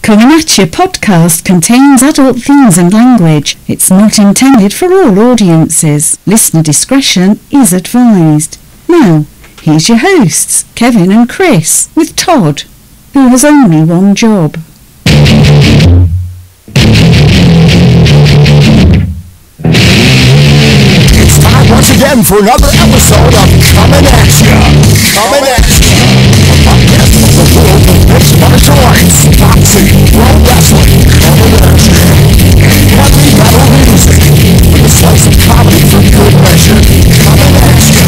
Coming at You podcast contains adult themes and language. It's not intended for all audiences. Listener discretion is advised. Now, here's your hosts, Kevin and Chris, with Todd, who has only one job. It's time once again for another episode of Comin at Ya. Comin at Ya, a podcast of the world of mixed martial arts, boxing, pro wrestling, Comin at Ya, and heavy metal music, with a slice of comedy for good measure. Comin at Ya.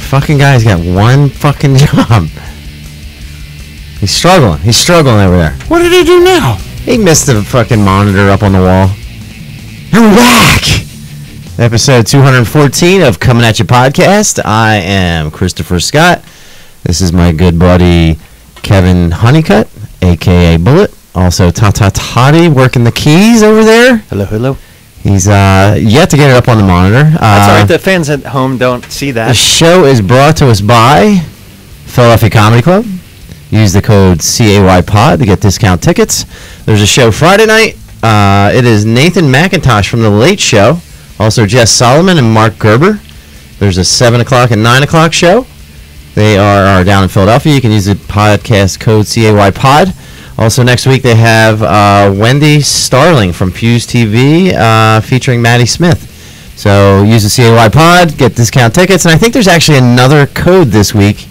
Fucking guy's got one fucking job. He's struggling over there. What did he do now? He missed the fucking monitor up on the wall. And we're back! Episode 214 of Coming At You podcast. I am Christopher Scott. This is my good buddy Kevin Honeycutt, aka Bullet. Also Tati working the keys over there. Hello. He's yet to get it up on the monitor. That's all right. The fans at home don't see that. The show is brought to us by Philadelphia Comedy Club. Use the code CAYPOD to get discount tickets. There's a show Friday night. It is Nathan McIntosh from The Late Show. Also Jess Solomon and Mark Gerber. There's a 7 o'clock and 9 o'clock show. They are down in Philadelphia. You can use the podcast code CAYPOD. Also, next week they have Wendy Starling from Fuse TV featuring Maddie Smith. So use the CAY pod, get discount tickets, and I think there's actually another code this week.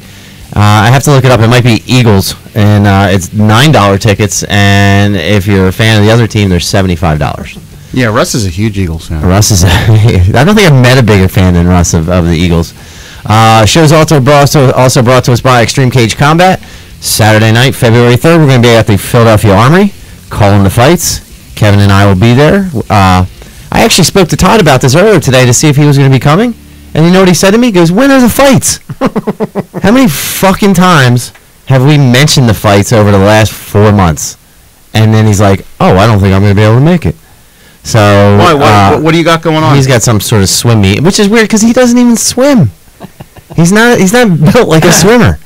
I have to look it up. It might be Eagles, and it's $9 tickets, and if you're a fan of the other team, there's $75. Yeah, Russ is a huge Eagles fan. Russ is I don't think I've met a bigger fan than Russ of the Eagles. Show's also brought to us by Extreme Cage Combat. Saturday night, February 3rd, we're going to be at the Philadelphia Armory, calling the fights. Kevin and I will be there. I actually spoke to Todd about this earlier today to see if he was going to be coming. And you know what he said to me? He goes, when are the fights? How many fucking times have we mentioned the fights over the last 4 months? And then he's like, oh, I don't think I'm going to be able to make it. So Why? What do you got going on? He's got some sort of swim meet, which is weird because he doesn't even swim. He's not built like a swimmer.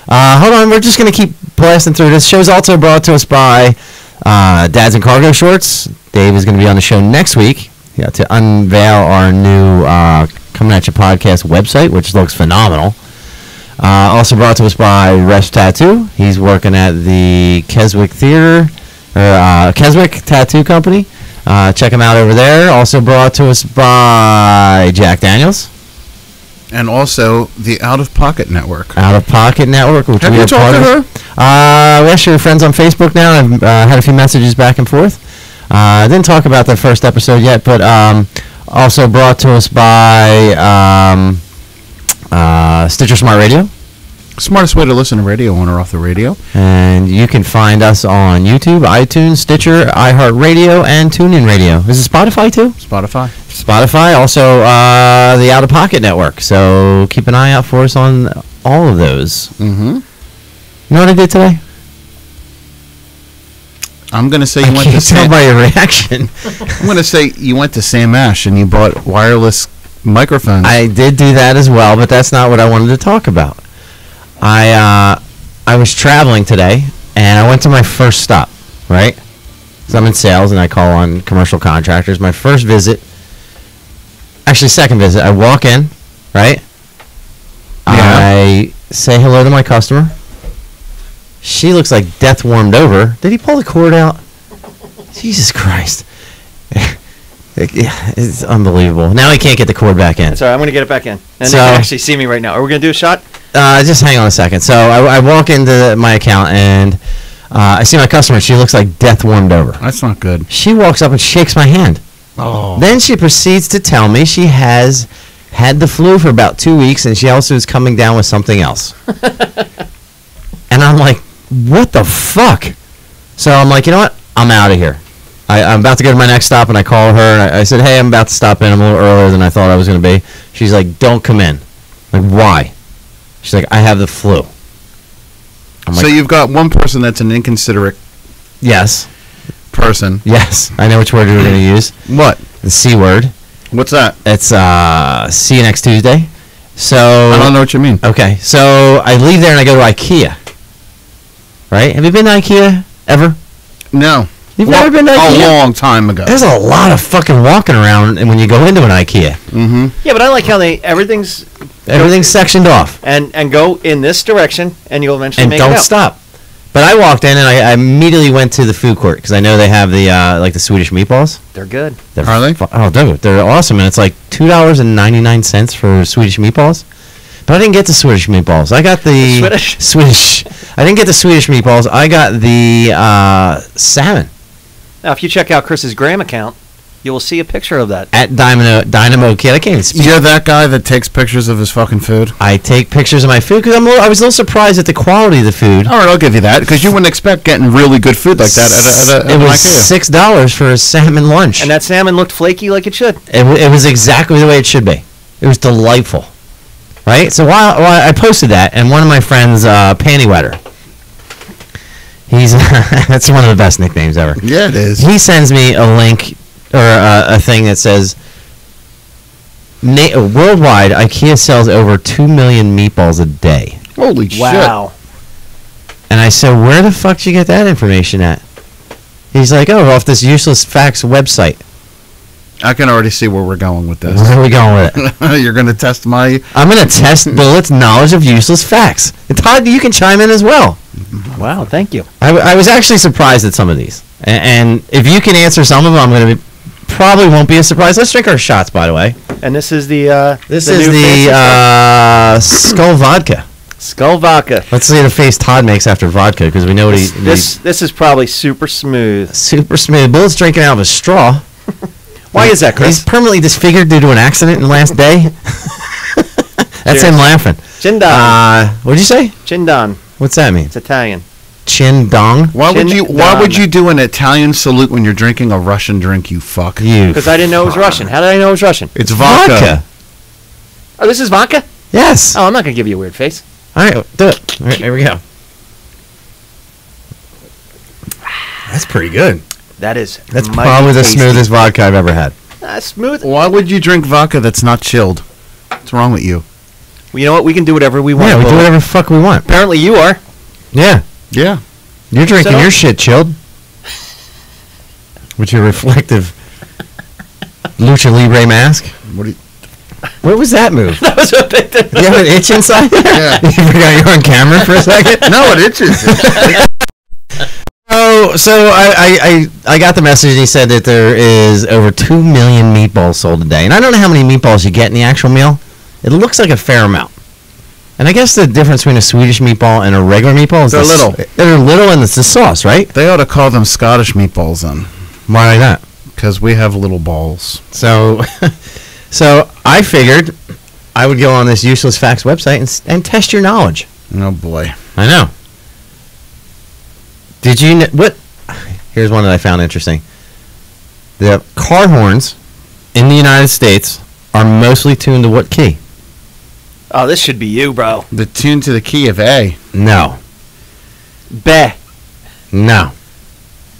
Hold on, we're just going to keep blasting through. This show's also brought to us by Dads and Cargo Shorts. Dave is going to be on the show next week to unveil our new Coming At You podcast website, which looks phenomenal. Also brought to us by Resh Tattoo. He's working at the Keswick Theater, or Keswick Tattoo Company. Check him out over there. Also brought to us by Jack Daniels. And also the Out of Pocket Network. Out of Pocket Network, which have we you are talked part to of. her? We actually are friends on Facebook now. I've had a few messages back and forth. I didn't talk about the first episode yet, but also brought to us by Stitcher Smart Radio. Smartest way to listen to radio on or off the radio. And you can find us on YouTube, iTunes, Stitcher, iHeartRadio, and TuneIn Radio. Is it Spotify too? Spotify, also the Out of Pocket Network. So keep an eye out for us on all of those. Mm-hmm. You know what I did today? I'm going to say you went to tell by your reaction. I'm going to say you went to Sam Ash and you bought wireless microphones. I did do that as well, but that's not what I wanted to talk about. I was traveling today, and I went to my first stop, right? Because I'm in sales, and I call on commercial contractors. My first visit, actually second visit, I walk in, right? Yeah. I say hello to my customer. She looks like death warmed over. Did he pull the cord out? Jesus Christ. It's unbelievable. Now he can't get the cord back in. Sorry, I'm going to get it back in. And they can actually see me right now. Are we going to do a shot? Just hang on a second. So I walk into my account, and I see my customer. She looks like death warmed over. That's not good. She walks up and shakes my hand. Oh. Then she proceeds to tell me she has had the flu for about 2 weeks, and she also is coming down with something else. And I'm like, what the fuck? So I'm like, you know what? I'm out of here. I'm about to go to my next stop, and I call her, and I said, hey, I'm about to stop in. I'm a little earlier than I thought I was going to be. She's like, don't come in. I'm like, why? She's like, I have the flu. I'm So like, you've got one person that's an inconsiderate yes. person. Yes. I know which word you're going to use. What? The C word. What's that? It's see you next Tuesday. So I don't know what you mean. Okay, so I leave there and I go to IKEA. Right? Have you been to IKEA ever? No. You've never been to IKEA? A long time ago. There's a lot of fucking walking around and when you go into an IKEA. Mm-hmm. Yeah, but I like how everything's Sectioned off. and go in this direction, and you'll eventually And make it don't out. stop. But I walked in and I immediately went to the food court because I know they have the like the Swedish meatballs. They're good. Are they? Oh, dude, they're awesome, and it's like $2.99 for Swedish meatballs. But I didn't get the Swedish meatballs. I got the Swedish? I didn't get the Swedish meatballs. I got the salmon Now, if you check out Chris's Graham account, you will see a picture of that. at Dynamo Kid. I can't even speak. You're that guy that takes pictures of his fucking food? I take pictures of my food because I was a little surprised at the quality of the food. All right, I'll give you that, because you wouldn't expect getting really good food like that at It an was IKEA. $6 for a salmon lunch. And that salmon looked flaky like it should. It was exactly the way it should be. It was delightful. Right? So while I posted that, and one of my friends, Panty Wetter, he's that's one of the best nicknames ever. Yeah, it is. He sends me a link or a thing that says worldwide IKEA sells over 2 million meatballs a day. Holy shit. Wow. And I said, where the fuck did you get that information at? He's like, oh, off this Useless Facts website. I can already see where we're going with this. Where are we going with it? You're going to test my... I'm going to test Bullet's knowledge of useless facts. And Todd, you can chime in as well. Wow, thank you. I was actually surprised at some of these. And if you can answer some of them, I'm going to probably won't be a surprise. Let's drink our shots, by the way. And this is the This new is fancy the Skull Vodka. Skull Vodka. Let's see the face Todd makes after vodka, because we know what he... This is probably super smooth. Super smooth. Bullet's drinking out of a straw. Why is that, Chris? He's permanently disfigured due to an accident in the last day. That's him laughing. Chindan. What'd you say? Chindan. What's that mean? It's Italian. Chin dong? Why would Chin-don. you do an Italian salute when you're drinking a Russian drink, you fuck? You. Because I didn't know it was Russian. How did I know it was Russian? It's vodka. Oh, this is vodka? Yes. Oh, I'm not going to give you a weird face. All right, do it. All right, here we go. That's pretty good. That's That's probably the smoothest vodka I've ever had. Smooth. Why would you drink vodka that's not chilled? What's wrong with you? Well, you know what? We can do whatever we want. Yeah, we do Bullet. whatever the fuck we want. Apparently you are. Yeah. Yeah. You're drinking So- your shit chilled. With your reflective Lucha Libre mask. What do you... What was that move? That was a bit. You have an itch inside? Yeah. You forgot you were on camera for a second? No, it itches. So I got the message and he said that there is over 2 million meatballs sold a day. And I don't know how many meatballs you get in the actual meal. It looks like a fair amount. And I guess the difference between a Swedish meatball and a regular meatball is They're little. They're little and it's the sauce, right? They ought to call them Scottish meatballs then, Why like that? because we have little balls. So so I figured I would go on this Useless Facts website and test your knowledge. Oh boy. I know. Did you what? Here's one that I found interesting. The car horns in the United States are mostly tuned to what key? Oh, this should be you, bro. The tune to the key of A. No. Beh. No.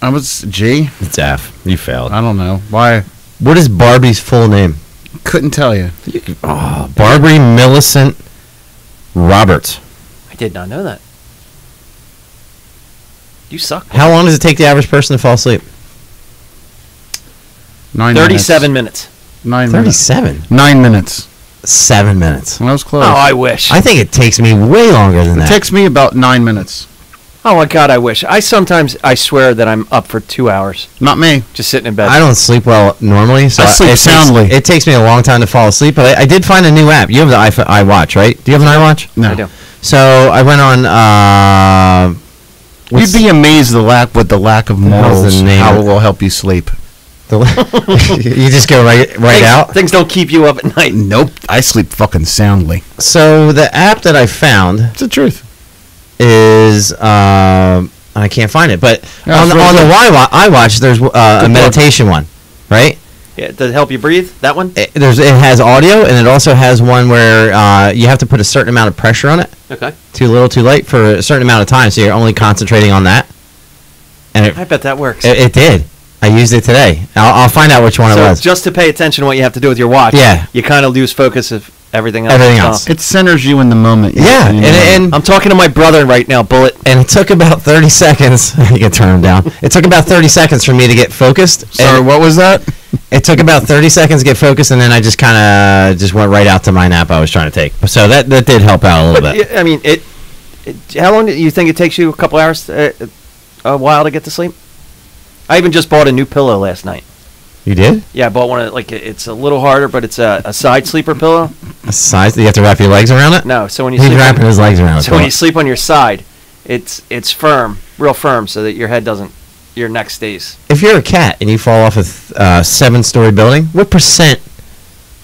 I was G. It's F. You failed. I don't know why. What is Barbie's full name? Couldn't tell you. Oh, Barbie Millicent Roberts. I did not know that. You suck. How long does it take the average person to fall asleep? 9 37 minutes. 9 minutes. 37. 9 minutes. 7 minutes. That was close. Oh, I wish. I think it takes me way longer than It that. takes me about 9 minutes. Oh, my God, I wish. I swear that I'm up for 2 hours. Not me. Just sitting in bed. I don't sleep well normally, so I sleep soundly. It takes me a long time to fall asleep, but I did find a new app. You have the iWatch, right? Do you have an iWatch? No. I do. So I went on. You'd be amazed with the lack of hell's morals the name how of it it? will help you sleep. You just go right out. Things don't keep you up at night. Nope. I sleep fucking soundly. So the app that I found It's the truth. is I can't find it. But Yeah, on it's really the good. iWatch, there's a meditation one, right? Yeah, does it help you breathe? That one? It has audio, and it also has one where you have to put a certain amount of pressure on it. Okay. Too little, too late for a certain amount of time, so you're only concentrating on that. And I bet that works. it did. I used it today. I'll find out which one it was. Just to pay attention to what you have to do with your watch, Yeah. you kind of lose focus of everything else. Everything Oh. else. It centers you in the moment. Yeah, and I'm talking to my brother right now, Bullet. and it took about 30 seconds. You can turn them down. It took about 30 seconds for me to get focused. Sorry, and what was that? It took about 30 seconds to get focused, and then I just kind of just went right out to my nap I was trying to take. So that did help out a little bit. I mean, how long do you think it takes you? A couple hours, a while to get to sleep? I even just bought a new pillow last night. You did? Yeah, I bought one. It's a little harder, but it's a side sleeper pillow. A size? You have to wrap your legs around it? No, so when you He's sleep, wrapping his legs around it. so when you sleep on your side, it's firm, real firm, so that your head doesn't, your neck stays. If you're a cat and you fall off a 7-story building, what percent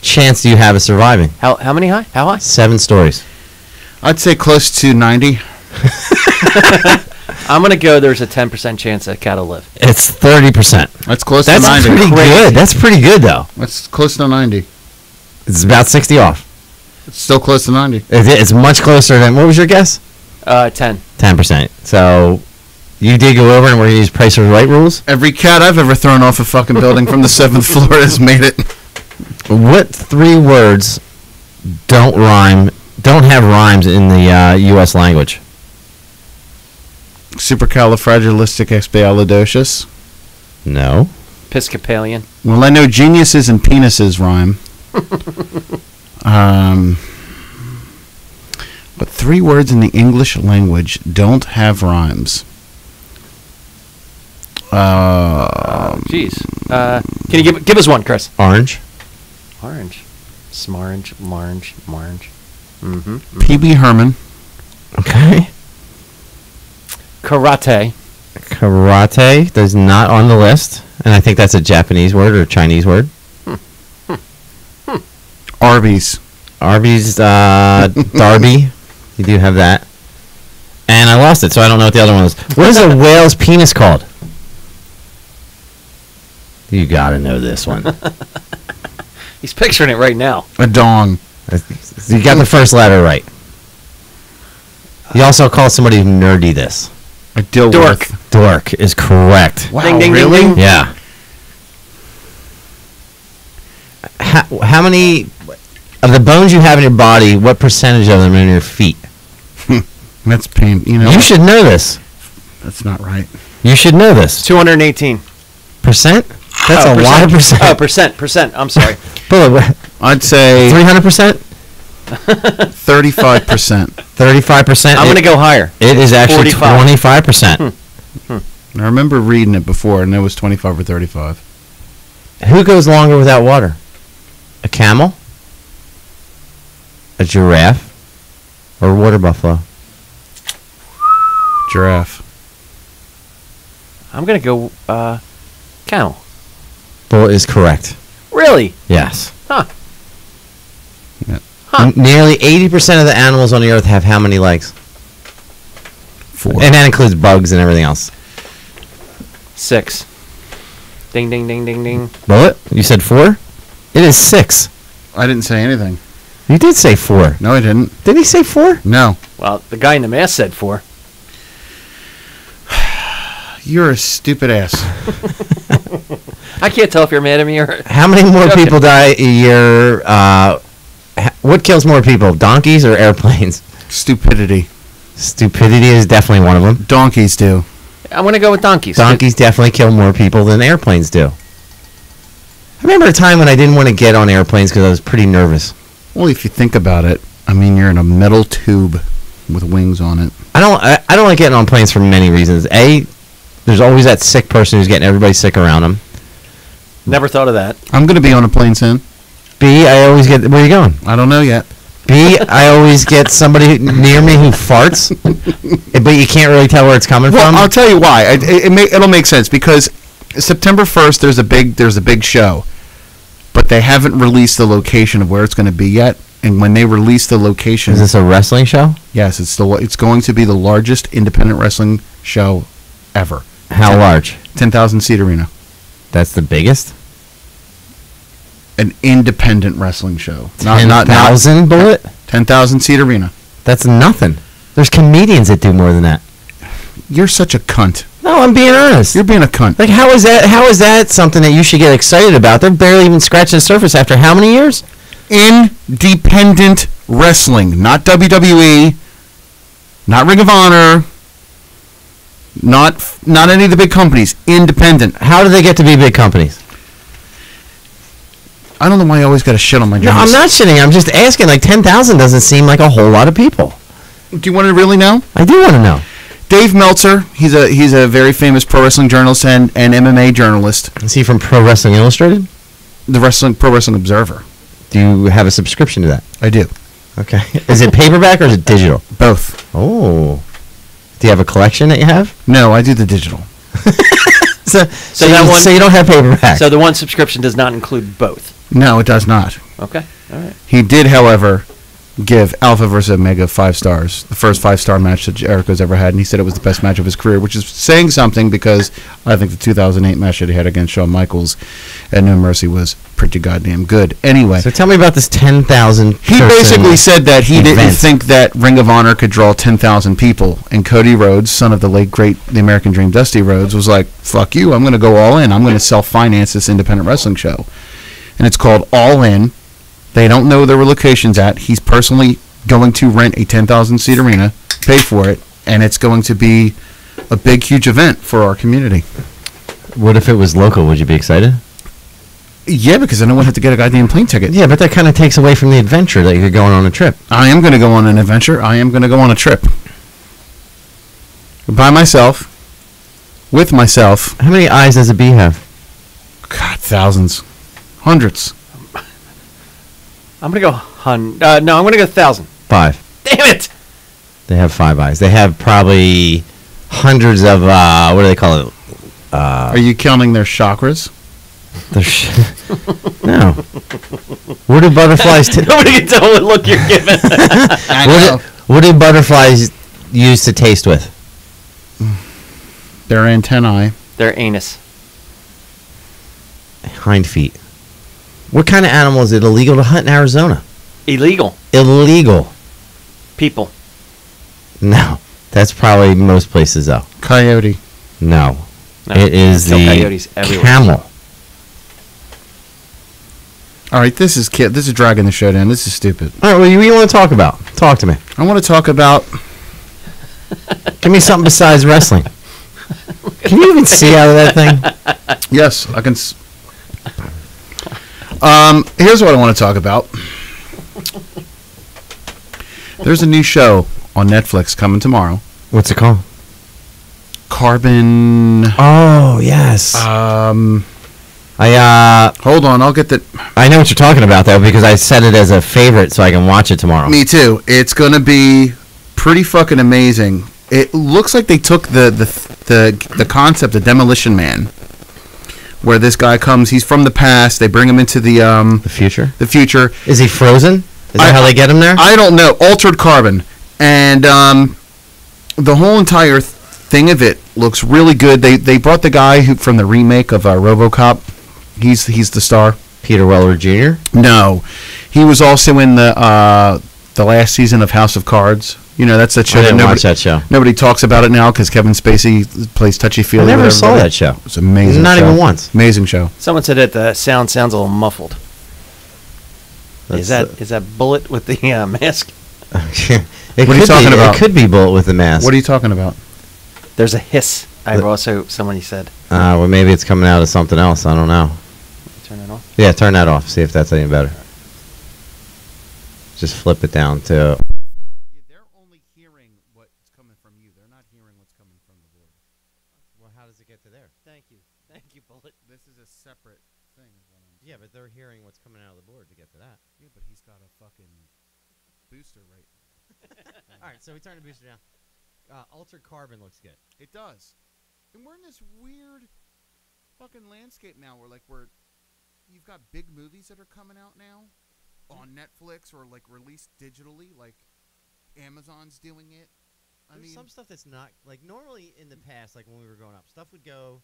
chance do you have of surviving? How many high? How high? 7 stories. I'd say close to 90. I'm gonna go. There's a 10% chance that cat will live. It's 30%. That's close That's to 90. pretty good. That's pretty good, though. That's close to 90. It's about 60 off. It's still close to 90. It's much closer than, what was your guess? 10. 10%. So you did go over and we're going to use Price is Right rules. Every cat I've ever thrown off a fucking building from the 7th floor has made it. What 3 words don't have rhymes in the U.S. language? Supercalifragilisticexpialidocious. No. Episcopalian. Well, I know geniuses and penises rhyme. But 3 words in the English language don't have rhymes. Jeez. Can you give us one, Chris? Orange. Orange. Smarge. Marge. Mm-hmm. P.B. Herman. Okay. Karate. Karate is not on the list. And I think that's a Japanese word or a Chinese word. Arby's. Arby's, Darby. You do have that. And I lost it, so I don't know what the other one was. What is a whale's penis called? You gotta know this one. He's picturing it right now. A dong. You got the first letter right. You also call somebody nerdy this. A Dilworth. Dork. Dork is correct. Wow, Ding, ding, ding, really? ding. Yeah. How many of the bones you have in your body, what percentage of them are in your feet? That's pain. You should know this. That's not right. You should know this. 218. Percent? That's a lot of percent. Oh, percent. I'm sorry. I'd say 300%? 35%. 35%? I'm going to go higher. It is actually 45. 25%. I remember reading it before, and it was 25 or 35. Who goes longer without water? A camel? A giraffe? Or a water buffalo? Giraffe. I'm going to go camel. Bull is correct. Really? Yes. Huh. Nearly 80% of the animals on the earth have how many legs? 4. And that includes bugs and everything else. 6. Ding, ding, ding, ding, ding. Bullet? You said 4? It is 6. I didn't say anything. You did say 4. No, I didn't. Did he say 4? No. Well, the guy in the mask said 4. You're a stupid ass. I can't tell if you're mad at me or... How many more Okay. people die a year? What kills more people, donkeys or airplanes? Stupidity. Stupidity is definitely one of them. Donkeys do. I'm going to go with donkeys. Donkeys definitely kill more people than airplanes do. I remember a time when I didn't want to get on airplanes because I was pretty nervous. Well, if you think about it, I mean, you're in a metal tube with wings on it. I don't like getting on planes for many reasons. A, there's always that sick person who's getting everybody sick around them. Never thought of that. I'm going to be on a plane soon. B, I always get... Where are you going? I don't know yet. B, I always get somebody near me who farts, but you can't really tell where it's coming Well, from. I'll tell you why. It'll make sense because September 1st there's a big show, but they haven't released the location of where it's going to be yet. And when they release the location, Is this a wrestling show? yes, it's going to be the largest independent wrestling show ever. How large? 10,000 seat arena. That's the biggest? An independent wrestling show. 10,000 Bullet? 10,000 seat arena. That's nothing. There's comedians that do more than that. You're such a cunt. No, I'm being honest. You're being a cunt. Like, how is that something that you should get excited about? They're barely even scratching the surface after how many years? Independent wrestling, not WWE, not Ring of Honor, not any of the big companies. Independent. How do they get to be big companies? I don't know why you always got to shit on my No, joints. I'm not shitting. I'm just asking. Like, 10,000 doesn't seem like a whole lot of people. Do you want to really know? I do want to know. Dave Meltzer, he's a very famous pro wrestling journalist and MMA journalist. Is he from Pro Wrestling Illustrated? The Pro Wrestling Observer. Do you have a subscription to that? I do. Okay. Is it paperback or is it digital? Both. Oh. Do you have a collection that you have? No, I do the digital. So you don't have paperback. So the one subscription does not include both. No, it does not. Okay. All right. He did, however, give Alpha versus Omega 5 stars, the first 5-star match that Jericho's ever had, and he said it was the best match of his career, which is saying something because I think the 2008 match that he had against Shawn Michaels at No Mercy was pretty goddamn good. Anyway, so tell me about this 10,000 he basically said that he didn't event. think that Ring of Honor could draw 10,000 people, and Cody Rhodes, son of the late great The American Dream Dusty Rhodes, was like, fuck you, I'm going to go all in. I'm going to self-finance this independent wrestling show. And it's called All In. They don't know their locations at. He's personally going to rent a 10,000 seat arena, pay for it, and it's going to be a big, huge event for our community. What if it was local? Would you be excited? Yeah, because then I wouldn't have to get a goddamn plane ticket. Yeah, but that kind of takes away from the adventure that you're going on a trip. I am going to go on an adventure. I am going to go on a trip. By myself. With myself. How many eyes does a bee have? God, thousands. Hundreds. I'm going to go no, I'm going to go 1,000. 5. Damn it! They have 5 eyes. They have probably hundreds of, what do they call it? Are you counting their chakras? No. What do butterflies... Nobody can tell what look you're giving. What do butterflies use to taste with? Their antennae. Their anus. Hind feet. What kind of animal is it illegal to hunt in Arizona? Illegal. Illegal. People. No. That's probably most places, though. Coyote. No. No, It is kill the coyotes everywhere. camel. All right, this is dragging the show down. This is stupid. All right, what do you want to talk about? Talk to me. I want to talk about... Give me something besides wrestling. Can you even see out of that thing? Yes, I can... Here's what I want to talk about. There's a new show on Netflix coming tomorrow. What's it called? Carbon... Oh, yes. Hold on, I'll get the... I know what you're talking about, though, because I set it as a favorite so I can watch it tomorrow. Me too. It's going to be pretty fucking amazing. It looks like they took the concept of Demolition Man, where this guy comes, he's from the past, they bring him into the future? The future. Is he frozen? Is that how they get him there? I don't know. Altered carbon. And the whole entire thing of it looks really good. They brought the guy who from the remake of RoboCop. He's the star. Peter Weller Jr.? No. He was also in the last season of House of Cards. You know, that's that show. I didn't watch that show. Nobody talks about it now because Kevin Spacey plays touchy-feely. I never saw that show. It's amazing. Not show. even once. Amazing show. Someone said that the sound sounds a little muffled. Is that Bullet with the mask? What are you talking about? It could be Bullet with the mask. What are you talking about? There's a hiss. I've also somebody said. Well, maybe it's coming out of something else. I don't know. Turn it off. Yeah, turn that off. See if that's any better. Just flip it down to... They're only hearing what's coming from you. They're not hearing what's coming from the board. Well, how does it get to there? Thank you, Bullet. This is a separate thing. Yeah, but they're hearing what's coming out of the board to get to that. Yeah, but he's got a fucking booster right. All right, so we turn the booster down. Altered Carbon looks good. It does. And we're in this weird fucking landscape now where you've got big movies that are coming out now on Netflix or like released digitally, like Amazon's doing it. There's some stuff that's not like normally in the past, like when we were growing up, stuff would go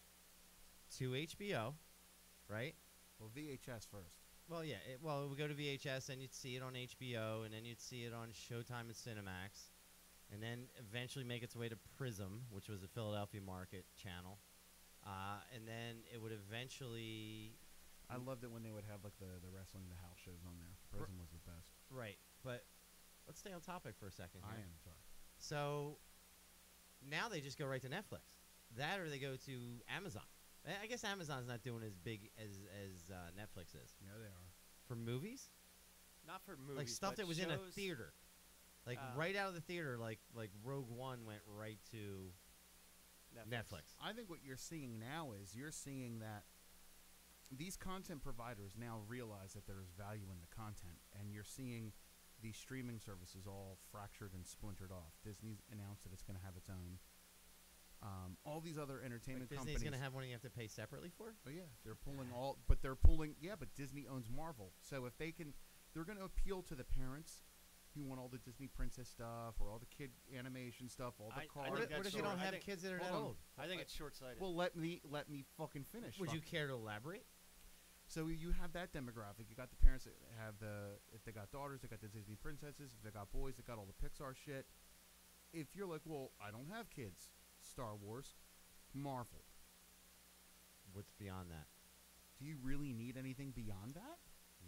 to HBO, right? Well, VHS first. Well, yeah. It would go to VHS, and you'd see it on HBO, and then you'd see it on Showtime and Cinemax, and then eventually make its way to Prism, which was a Philadelphia market channel, and then it would eventually. I loved it when they would have like the wrestling, the house shows on there. Prism was the best. Right, but let's stay on topic for a second here. I am sorry. So now they just go right to Netflix. That or they go to Amazon. I guess Amazon's not doing as big as Netflix is. Yeah, they are. For movies? Not for movies, Like stuff but that was in a shows, theater. Like right out of the theater, like Rogue One went right to Netflix. I think what you're seeing now is you're seeing that these content providers now realize that there's value in the content, and you're seeing these streaming services all fractured and splintered off. Disney's announced that it's going to have its own. All these other entertainment Disney's companies. going to have one you have to pay separately for? Oh yeah, they're pulling all, but they're pulling. Yeah, but Disney owns Marvel, so if they can, they're going to appeal to the parents who want all the Disney princess stuff or all the kid animation stuff, all the I cars. think What if you don't have kids that are that hold on. old? I think it's short-sighted. Well, let me fucking finish. Would Fuck. you care to elaborate? So you have that demographic. You got the parents that have if they got daughters, they got the Disney princesses. If they got boys, they got all the Pixar shit. If you're like, well, I don't have kids, Star Wars, Marvel. What's beyond that? Do you really need anything beyond that?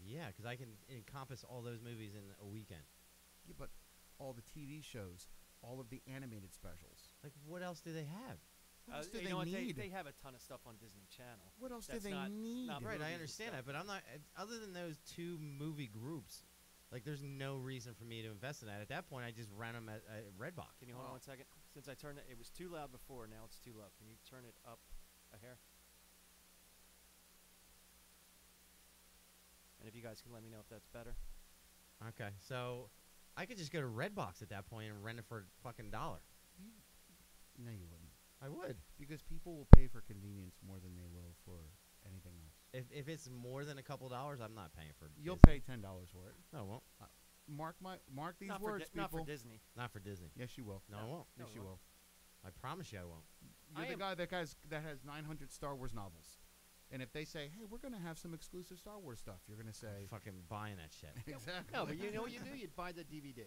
Yeah, because I can encompass all those movies in a weekend. Yeah, but all the TV shows, all of the animated specials. Like, what else do they have? What else do you they know what, need? They have a ton of stuff on Disney Channel. What else do That's they need? not Right, movies I and understand stuff. that, but I'm not. Other than those two movie groups, like, there's no reason for me to invest in that. At that point, I just ran them at Redbox. Can you hold on 1 second? Since I turned it was too loud before, now it's too low. Can you turn it up a hair? And if you guys can let me know if that's better. Okay, so I could just go to Redbox at that point and rent it for a fucking $1. No, you wouldn't. I would. Because people will pay for convenience more than they will for anything else. If it's more than a couple dollars, I'm not paying for. You'll Disney. pay $10 for it. No, I won't. Mark these Not words, for, not for people. Disney. Not for Disney. Yes, you will. No, I won't. No, Yes, it you won't. will. I promise you, I won't. You're I the am- guy that has 900 Star Wars novels, and if they say, "Hey, we're going to have some exclusive Star Wars stuff," you're going to say, I'm fucking buying that shit. "Exactly." No, but you know what you do? You'd buy the DVD.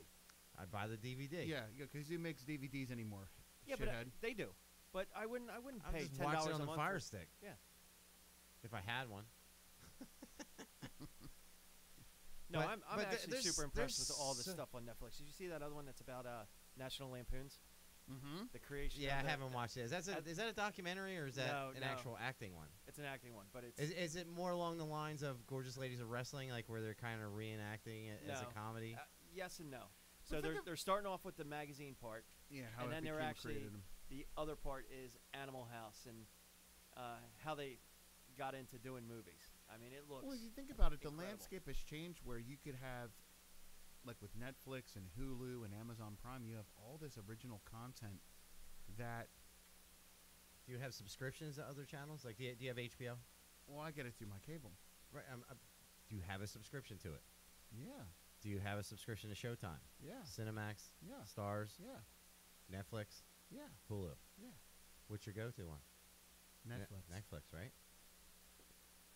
I buy the DVD. Yeah, because who makes DVDs anymore? Yeah, but Shithead. they do. But I wouldn't I'm pay just $10 watching a on the month. Fire for- Stick. Yeah. If I had one. No, But- I'm but actually there's- super impressed with there's all the so- stuff on Netflix. Did you see that other one that's about National Lampoons? Mm-hmm. The creation. Yeah, I of the- haven't watched it. Is that a documentary or is that No, an no. actual acting one? It's an acting one, but it's Is it more along the lines of Gorgeous Ladies of Wrestling, like where they're kind of reenacting it as a No. comedy? yes and no. But So think of- they're starting off with the magazine part, Yeah, how and it then they're became actually created. the other part is Animal House and how they got into doing movies. I mean, it looks. Well, if you think about it, the incredible. landscape has changed where you could have, like with Netflix and Hulu and Amazon Prime, you have all this original content that, Do you have subscriptions to other channels? Like, do you have HBO? well, I get it through my cable. Right. Do you have a subscription to it? Yeah, Do you have a subscription to Showtime, yeah, Cinemax, yeah, Stars, yeah, Netflix, yeah, Hulu? yeah. What's your go-to one? Netflix. Netflix, right?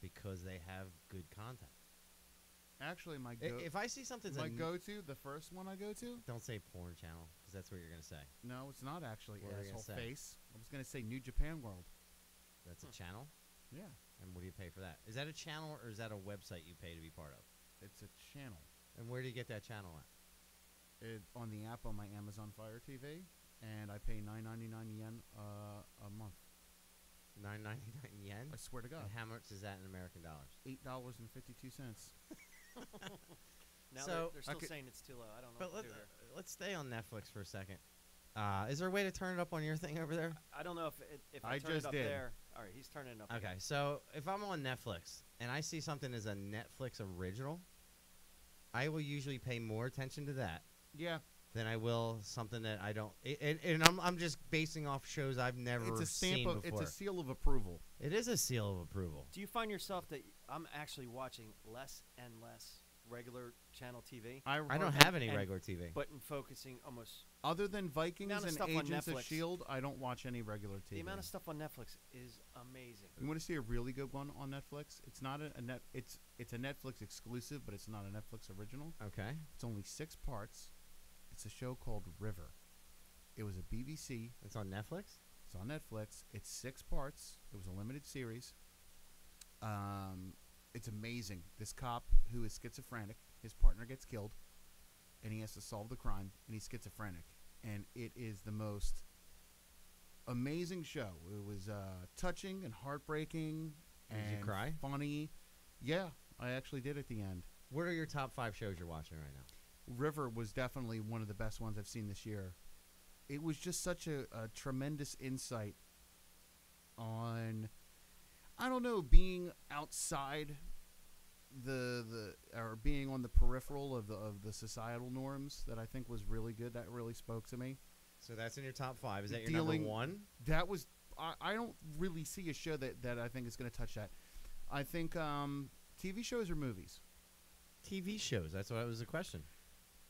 Because they have good content. Actually, my If I see something's my go-to, the first one I go to, don't say porn channel, because that's what you're gonna say. no, it's not actually, What were you gonna asshole say? face. I was going to say New Japan World. That's a channel. Yeah, And what do you pay for that? Is that a channel or is that a website you pay to be part of? it's a channel. And where do you get that channel at? On the app on my Amazon Fire TV, and I pay $9.99 yen a month. $9.99 yen. I swear to God, And how much is that in American dollars? $8.52. Now So- they're still Okay. saying it's too low. I don't know But what to do here. let's stay on Netflix for a second. Is there a way to turn it up on your thing over there? I don't know if I I turn it just up did. there. All right, he's turning it up. Okay, so if I'm on Netflix and I see something as a Netflix original, I will usually pay more attention to that Yeah, than I will something that I don't. And I'm just basing off shows I've never it's a stamp seen of, before. it's a seal of approval. It is a seal of approval. Do you find yourself that I'm actually watching less and less regular channel TV, I don't have any and- regular TV. but in focusing almost Other than Vikings amount of and stuff on Agents of Netflix. S.H.I.E.L.D., I don't watch any regular TV. The amount of stuff on Netflix is amazing. You want to see a really good one on Netflix? It's not it's a Netflix exclusive, but it's not a Netflix original. Okay. It's only 6 parts. It's a show called River. It was a BBC. It's on Netflix? It's on Netflix. It's 6 parts. It was a limited series. It's amazing. This cop who is schizophrenic, his partner gets killed, and he has to solve the crime, and he's schizophrenic. And it is the most amazing show. It was touching and heartbreaking Did and you cry? funny. Yeah, I actually did at the end. What are your top 5 shows you're watching right now? River was definitely one of the best ones I've seen this year. It was just such a tremendous insight on, I don't know, being outside or being on the peripheral of the societal norms that I think was really good. That really spoke to me. So that's in your top 5. Is that your number 1? That was, I don't really see a show that I think is going to touch that. I think TV shows or movies. TV shows. That's what was the question.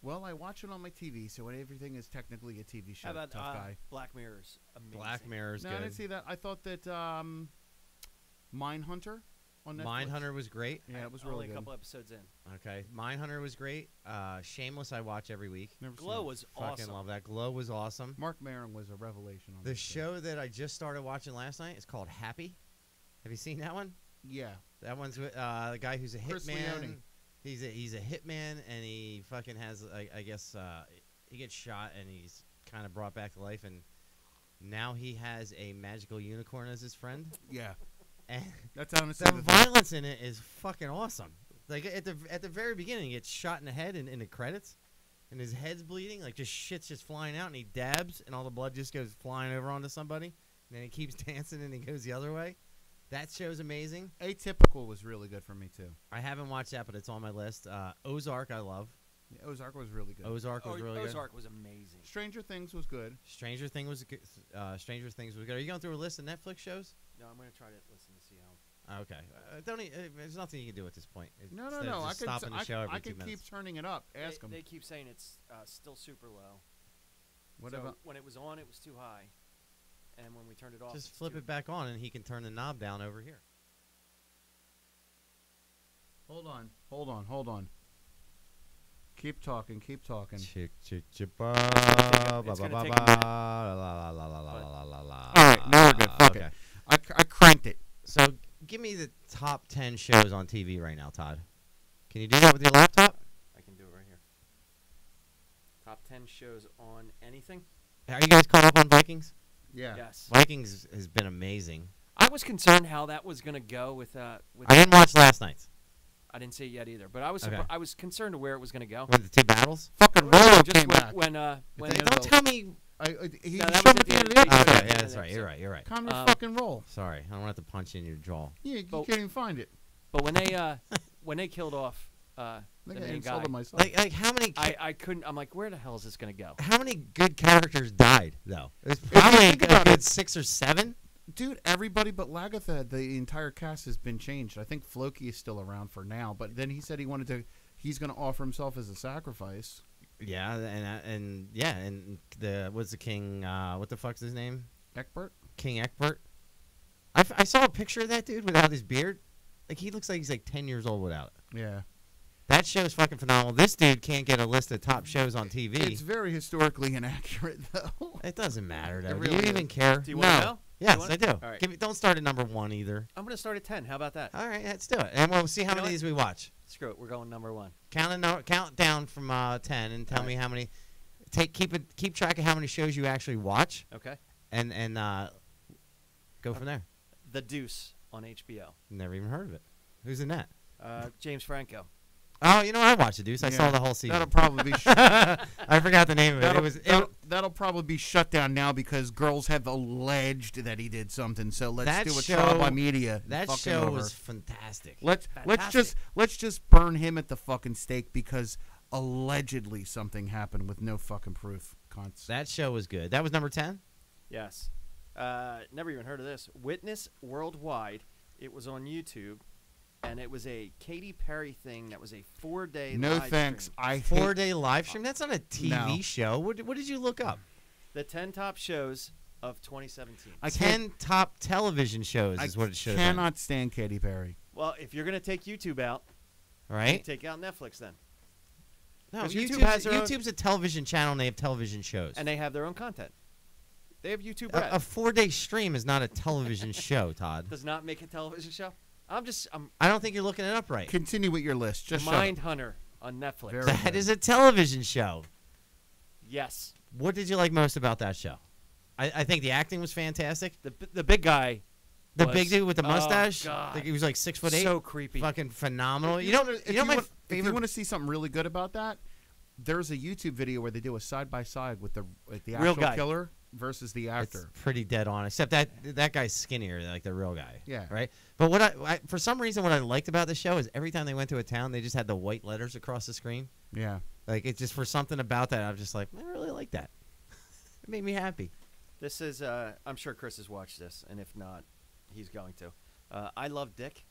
Well, I watch it on my TV, so everything is technically a TV show. How about Tough guy. Black Mirror's amazing. Black Mirror's No, good. I didn't see that. I thought that Mindhunter on Netflix. Mindhunter was great. Yeah, it was Only really a good. couple episodes in. Okay. Mindhunter was great. Shameless I watch every week. Never seen Glow it. was Fucking awesome. love that. Glow was awesome. Mark Maron was a revelation on The this show that I just started watching last night is called Happy. Have you seen that one? Yeah. That one's with the guy who's a Chris hitman. Leone. He's a hitman, and he fucking has I guess he gets shot, and he's kind of brought back to life, and now he has a magical unicorn as his friend. Yeah. And That's honestly the the thing. violence in it is fucking awesome. Like at the very beginning, he gets shot in the head in the credits, and his head's bleeding. Like just shit's just flying out, and he dabs, and all the blood just goes flying over onto somebody. And then he keeps dancing, and he goes the other way. That show's amazing. Atypical was really good for me, too. I haven't watched that, but it's on my list. Ozark, I love. Yeah, Ozark was really good. Ozark was really good. Ozark was amazing. Stranger Things was good. Stranger Things was good. Stranger Things was good. Are you going through a list of Netflix shows? No, I'm going to try to listen to see how. Okay. There's nothing you can do at this point. No. Instead of just stopping the show every I 2 could minutes. keep turning it up. Ask them. They keep saying it's still super low. What So about? when it was on, it was too high, and when we turned it off, Just it's flip too- it back on, and he can turn the knob down over here. Hold on. Keep talking. Chick, chick, chick, ba, It's ba, gonna ba, take ba, a minute. la, la, la, la, la, la, la. All right, now we're good. Fuck Okay. it. I cranked it. So, give me the top 10 shows on TV right now, Todd. Can you do that with your laptop? I can do it right here. Top 10 shows on anything? Are you guys caught up on Vikings? Yeah. Yes. Vikings has been amazing. I was concerned how that was going to go with. I didn't watch last night's. I didn't see it yet either, but I was Okay. I was concerned of where it was going to go. With the 2 battles? Fucking Just Rolo came when, back. when Don't the- tell me. He No, that showed was up at the end of the the episode. end. Okay, Yeah, yeah, that's yeah, right. so- You're right. You're right. Calm your fucking roll. Sorry, I don't want to punch you in your jaw. Yeah, you But- can't even find it. But when they killed off the I think I main guy, insulted myself. Like how many? I couldn't. I'm like, where the hell is this going to go? How many good characters died though? It was you probably think a about good it- 6 or 7. Dude, everybody but Lagatha, the entire cast has been changed. I think Floki is still around for now, but then he said he's going to offer himself as a sacrifice. Yeah, and the what's the king? What the fuck's his name? Eckbert? King Egbert. I saw a picture of that dude without his beard. Like he looks like he's like 10 years old without it. Yeah. That show's fucking phenomenal. This dude can't get a list of top shows on TV. It's very historically inaccurate, though. It doesn't matter. Though. It do you really even is. care? Do you want to No. know? Yes, you I do. All right. Don't start at number 1 either. I'm going to start at 10. How about that? All right, let's do it, and we'll see how You know many of what? these we watch. Screw it. We're going number 1. Count down from 10, and tell All me right. how many. Keep track of how many shows you actually watch, Okay. and go from there. The Deuce on HBO. Never even heard of it. Who's in that? James Franco. Oh, you know I watched the Deuce. I Yeah. saw the whole season. That'll probably be I forgot the name of it. that'll probably be shut down now because girls have alleged that he did something. So let's That do a show- trial by media. That Fucking show over. was fantastic. Let's Fantastic. just burn him at the fucking stake because allegedly something happened with no fucking proof. Cunts. That show was good. That was number 10. Yes. Never even heard of this. Witness Worldwide. It was on YouTube. and it was a Katy Perry thing that was a 4-day. No live thanks. stream. I hate 4-day live stream. That's not a TV No. show. What did you look up? The 10 top shows of 2017. I can't- 10 top television shows is what it should have been. cannot stand Katy Perry. Well, if you're gonna take YouTube out, Right? take out Netflix then, No, 'cause YouTube's a television channel and they have television shows. and they have their own content. They have YouTube a Red. 4-day stream is not a television show, Todd. Does not make a television show. I'm I don't think you're looking it up right. Continue with your list. Just shut Mind up. Hunter on Netflix. Very That good. is a television show. Yes, What did you like most about that show? I think the acting was fantastic. the big guy. The was- big dude with the oh, mustache, God. like he was like 6'8", So creepy. fucking phenomenal. If You know, wanna- you know my If favorite. you want to see something really good about that, there's a YouTube video where they do a side by side with the Real actual guy. killer versus the It's actor. pretty dead on, except that guy's skinnier, like the real guy. Yeah. Right. But what I for some reason what I liked about the show is every time they went to a town, they just had the white letters across the screen. Yeah. Like it's just for something about that. I'm just like, I really like that. It made me happy. This is. I'm sure Chris has watched this, and if not, he's going to. I Love Dick.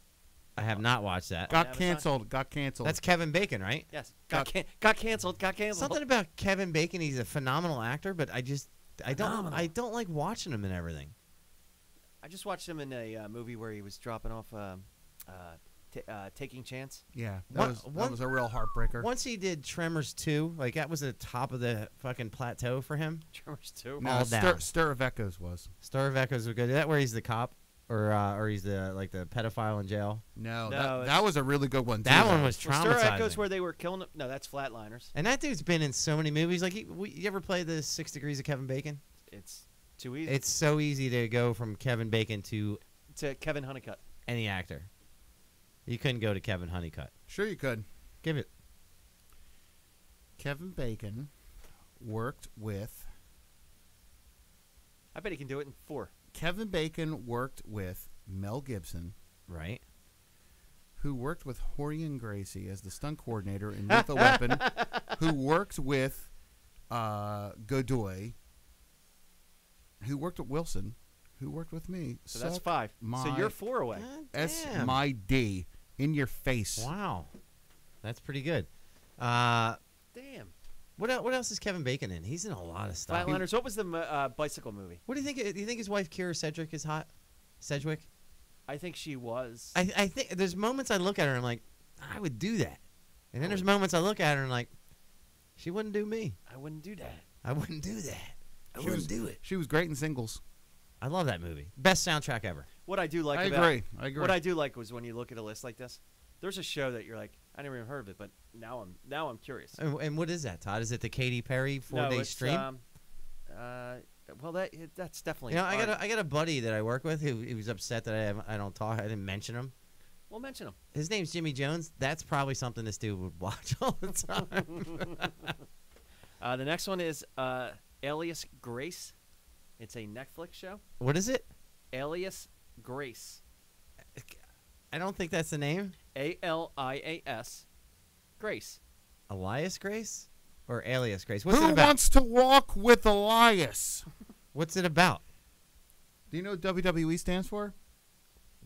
I have not watched that. Got Amazon? canceled. Got canceled. That's Kevin Bacon, right? Yes. Got- Got canceled. Got canceled. Something about Kevin Bacon. He's a phenomenal actor, but I Phenomenal. don't like watching him and everything. I just watched him in a movie where he was dropping off Taking Chance. yeah. One- That one- was a real heartbreaker. Once he did Tremors 2, like that was the top of the fucking plateau for him. Tremors 2. all down. Stir of Echoes was. Star of Echoes was good. Is that where he's the cop, or he's the pedophile in jail? No, No, that was a really good one. That too, one though. was Stir traumatizing. Echoes where they were killing him. No, that's Flatliners. And that dude's been in so many movies. Like, you ever play the 6 Degrees of Kevin Bacon? It's too easy. It's so easy to go from Kevin Bacon to to Kevin Honeycutt. any actor. You couldn't go to Kevin Honeycutt. Sure, you could. Give it. Kevin Bacon worked with. I bet he can do it in 4. Kevin Bacon worked with Mel Gibson, Right. who worked with Horian Gracie as the stunt coordinator in Lethal Weapon, who worked with Godoy, who worked with Wilson, who worked with me. So that's Suck 5. So my you're 4 away. God S damn. my D in your face. Wow. That's pretty good. Damn. What else is Kevin Bacon in? He's in a lot of stuff. Flatliners. What was the bicycle movie? What do you think? Do you think his wife Kira Sedgwick is hot? Sedgwick? I think she was. I think there's moments I look at her and I'm like, I would do that. And then there's moments I look at her and like, she wouldn't do me. I wouldn't do that. I wouldn't do that. I She wouldn't was- do it. She was great in Singles. I love that movie. Best soundtrack ever. What I do like I about agree. I agree. what I do like was when you look at a list like this, there's a show that you're like, I never even heard of it, but now I'm curious. And what is that, Todd? Is it the Katy Perry 4-day it's, stream? Well, that's definitely. You know, I got a buddy that I work with who he was upset that I didn't mention him. We'll mention him. His name's Jimmy Jones. That's probably something this dude would watch all the time. The next one is Alias Grace. It's a Netflix show. What is it? Alias Grace. I don't think that's the name. Alias Grace. Elias Grace or Alias Grace? What's it Who about? wants to walk with Elias? What's it about? Do you know what WWE stands for?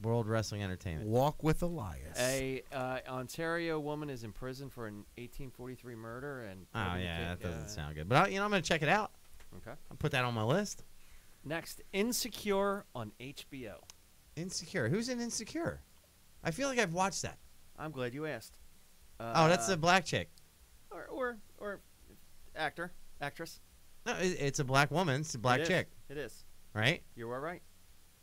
World Wrestling Entertainment. Walk with Elias. A Ontario woman is in prison for an 1843 murder and. Oh yeah, that doesn't sound good. But I'm gonna check it out. Okay. I'll put that on my list. Next, Insecure on HBO. Insecure. Who's in Insecure? I feel like I've watched that. I'm glad you asked. Oh, that's the black chick. or actress. No, it's a black woman. It's a black It is. chick, It is. right? You are right.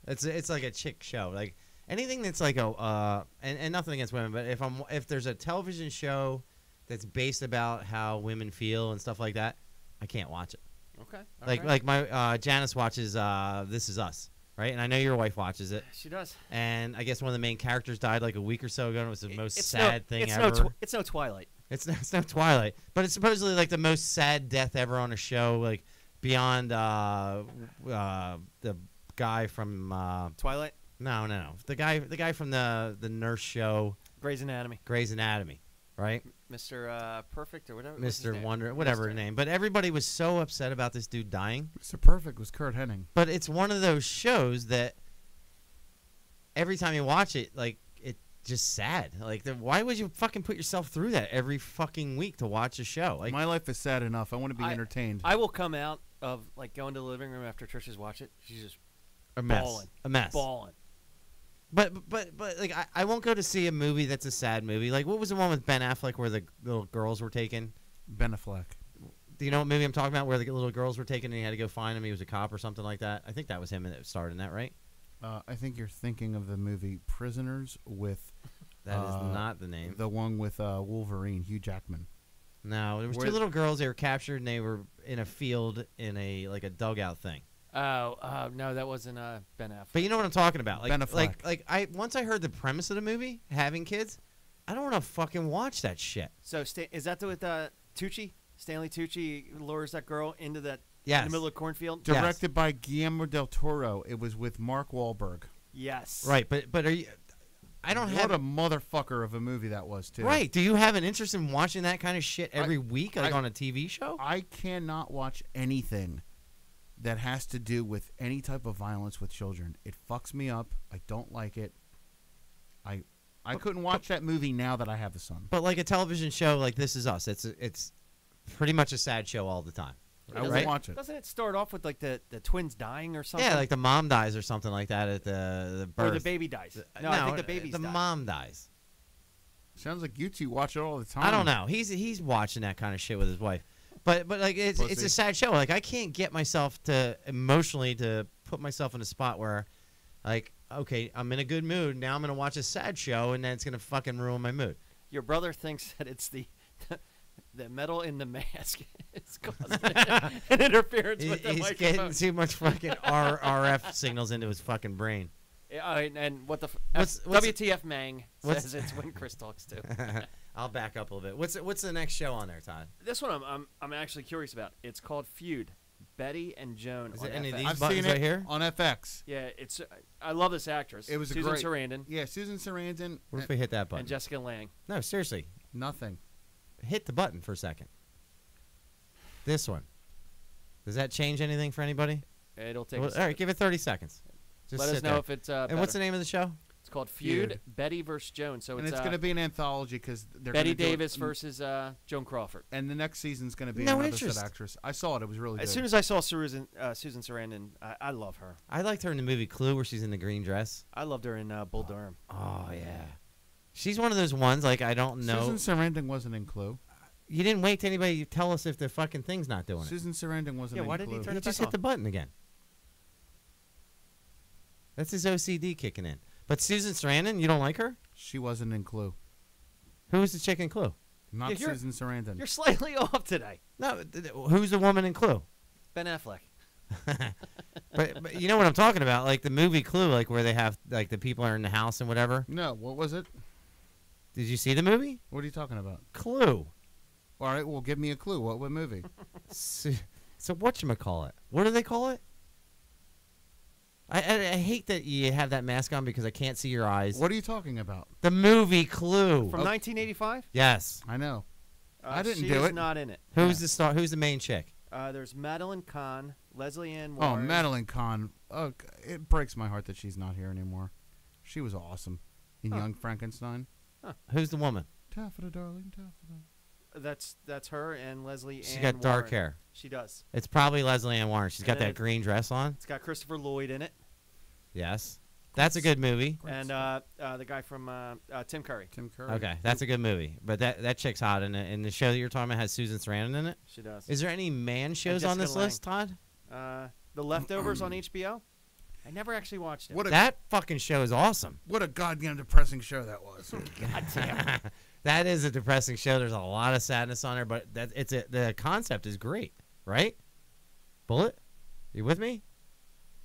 It's like a chick show. Like anything that's like and nothing against women, but if there's a television show that's based about how women feel and stuff like that, I can't watch it. Okay. Like my Janice watches This Is Us, right? And I know your wife watches it. She does. And I guess one of the main characters died like a week or so ago, and it was the most It's sad thing it's ever. It's no Twilight. It's no Twilight, but it's supposedly like the most sad death ever on a show, like beyond the guy from Twilight. no, the guy from the nurse show Grey's Anatomy. Grey's Anatomy, right? Mr. Perfect or whatever. what's his Mr. name? Wonder, whatever Mr. his name. But everybody was so upset about this dude dying. Mr. Perfect was Kurt Hennig. But it's one of those shows that every time you watch it, like just sad. Like, why would you fucking put yourself through that every fucking week to watch a show? Like, My life is sad enough. I want to be entertained. I will come out of like going to the living room after Trisha's watch it. She's just a mess. bawling. A mess. Bawling. But like, I won't go to see a movie that's a sad movie. Like, what was the one with Ben Affleck where the little girls were taken? Ben Affleck. Do you know what movie I'm talking about? Where the little girls were taken and he had to go find him. He was a cop or something like that. I think that was him that starred in that, right? I think you're thinking of the movie Prisoners with. That is not the name. The one with Wolverine, Hugh Jackman. No, there was two little girls. They were captured and they were in a field in a dugout thing. Oh, no, that wasn't Ben Affleck. But you know what I'm talking about. Like, Ben Affleck. like once I heard the premise of the movie, having kids, I don't want to fucking watch that shit. So is that with Tucci? Stanley Tucci lures that girl into that Yes. in the middle of the cornfield? Directed by Guillermo del Toro. It was with Mark Wahlberg. Yes. Right, but are you? I don't have What a motherfucker of a movie that was, too. Right. Do you have an interest in watching that kind of shit every week, like on a TV show? I cannot watch anything that has to do with any type of violence with children. It fucks me up. I don't like it. I couldn't watch that movie now that I have a son. But like a television show like This Is Us, it's pretty much a sad show all the time. I won't Right? watch it. Doesn't it start off with like the twins dying or something? Yeah, like the mom dies or something like that at the birth. or the baby dies. No, I think the baby's the died. mom dies. Sounds like you two watch it all the time. I don't know. He's watching that kind of shit with his wife. But like it's Pussy. a sad show. Like I can't get myself to emotionally to put myself in a spot where like okay, I'm in a good mood. Now I'm going to watch a sad show and then it's going to fucking ruin my mood. Your brother thinks that it's the metal in the mask is causing an interference with the He's microphone. getting too much fucking RF signals into his fucking brain. Yeah, and what the What's- WTF Mang what's- says it's when Chris talks too. I'll back up a little bit. What's the next show on there, Todd? This one I'm actually curious about. It's called Feud. Betty and Joan. Is on it any of FX. these I've buttons seen it right here? on FX. Yeah, it's. I love this actress. It was a Susan great- Sarandon Yeah, Susan Sarandon. What if we hit that button? and Jessica Lange. No, seriously. Nothing. Hit the button for a second. This one. Does that change anything for anybody? It'll take. Well, us all right, give it 30 seconds. Just let us sit know there. if it's. And what's the name of the show? It's called Feud. Feud. Betty versus Joan. So And it's, it's going to be an anthology because they're Betty gonna do it- Davis versus Joan Crawford. And the next season's going to be No another interest. set actress. I saw it. It was really good. As soon as I saw Susan Sarandon, I love her. I liked her in the movie Clue where she's in the green dress. I loved her in Bull Durham. Oh, yeah. She's one of those ones, like, I don't know. Susan Sarandon wasn't in Clue. You didn't wait to anybody to tell us if the fucking thing's not doing it. Susan Sarandon wasn't Yeah, in why did he Clue. turn You it just back hit the on? button again. That's his OCD kicking in. But Susan Sarandon, you don't like her? She wasn't in Clue. Who was the chick in Clue? Not Yeah, you're- Susan Sarandon. You're slightly off today. No, who's the woman in Clue? Ben Affleck. But you know what I'm talking about, like the movie Clue, like where they have like the people are in the house and whatever. No, what was it? Did you see the movie What are you talking about? Clue? All right, well, give me a clue. What movie? So whatchamacallit? What do they call it? I hate that you have that mask on because I can't see your eyes. What are you talking about? The movie Clue. From 1985? Yes. I know. I didn't she do is it. not in it. Who's the star? Who's the main chick? There's Madeline Kahn, Leslie Ann Oh, Warren. Madeline Kahn. Oh, it breaks my heart that she's not here anymore. She was awesome in Young Frankenstein. Who's the woman? Taffeta, darling, taffeta. That's her and Leslie She's Ann got dark Warren. hair. She does. It's probably Leslie Ann Warren. She's got And that green dress on. It's got Christopher Lloyd in it. Yes. That's a good movie. And the guy from Tim Curry. Tim Curry. Okay, that's a good movie. But that chick's hot in it. And the show that you're talking about has Susan Sarandon in it. She does. Is there any man shows on Jessica this Lange. list, Todd? The Leftovers on HBO. I never actually watched it. What a That fucking show is awesome. what a goddamn depressing show that was. God damn. That is a depressing show. There's a lot of sadness on there, but the concept is great, right? Bullet, you with me?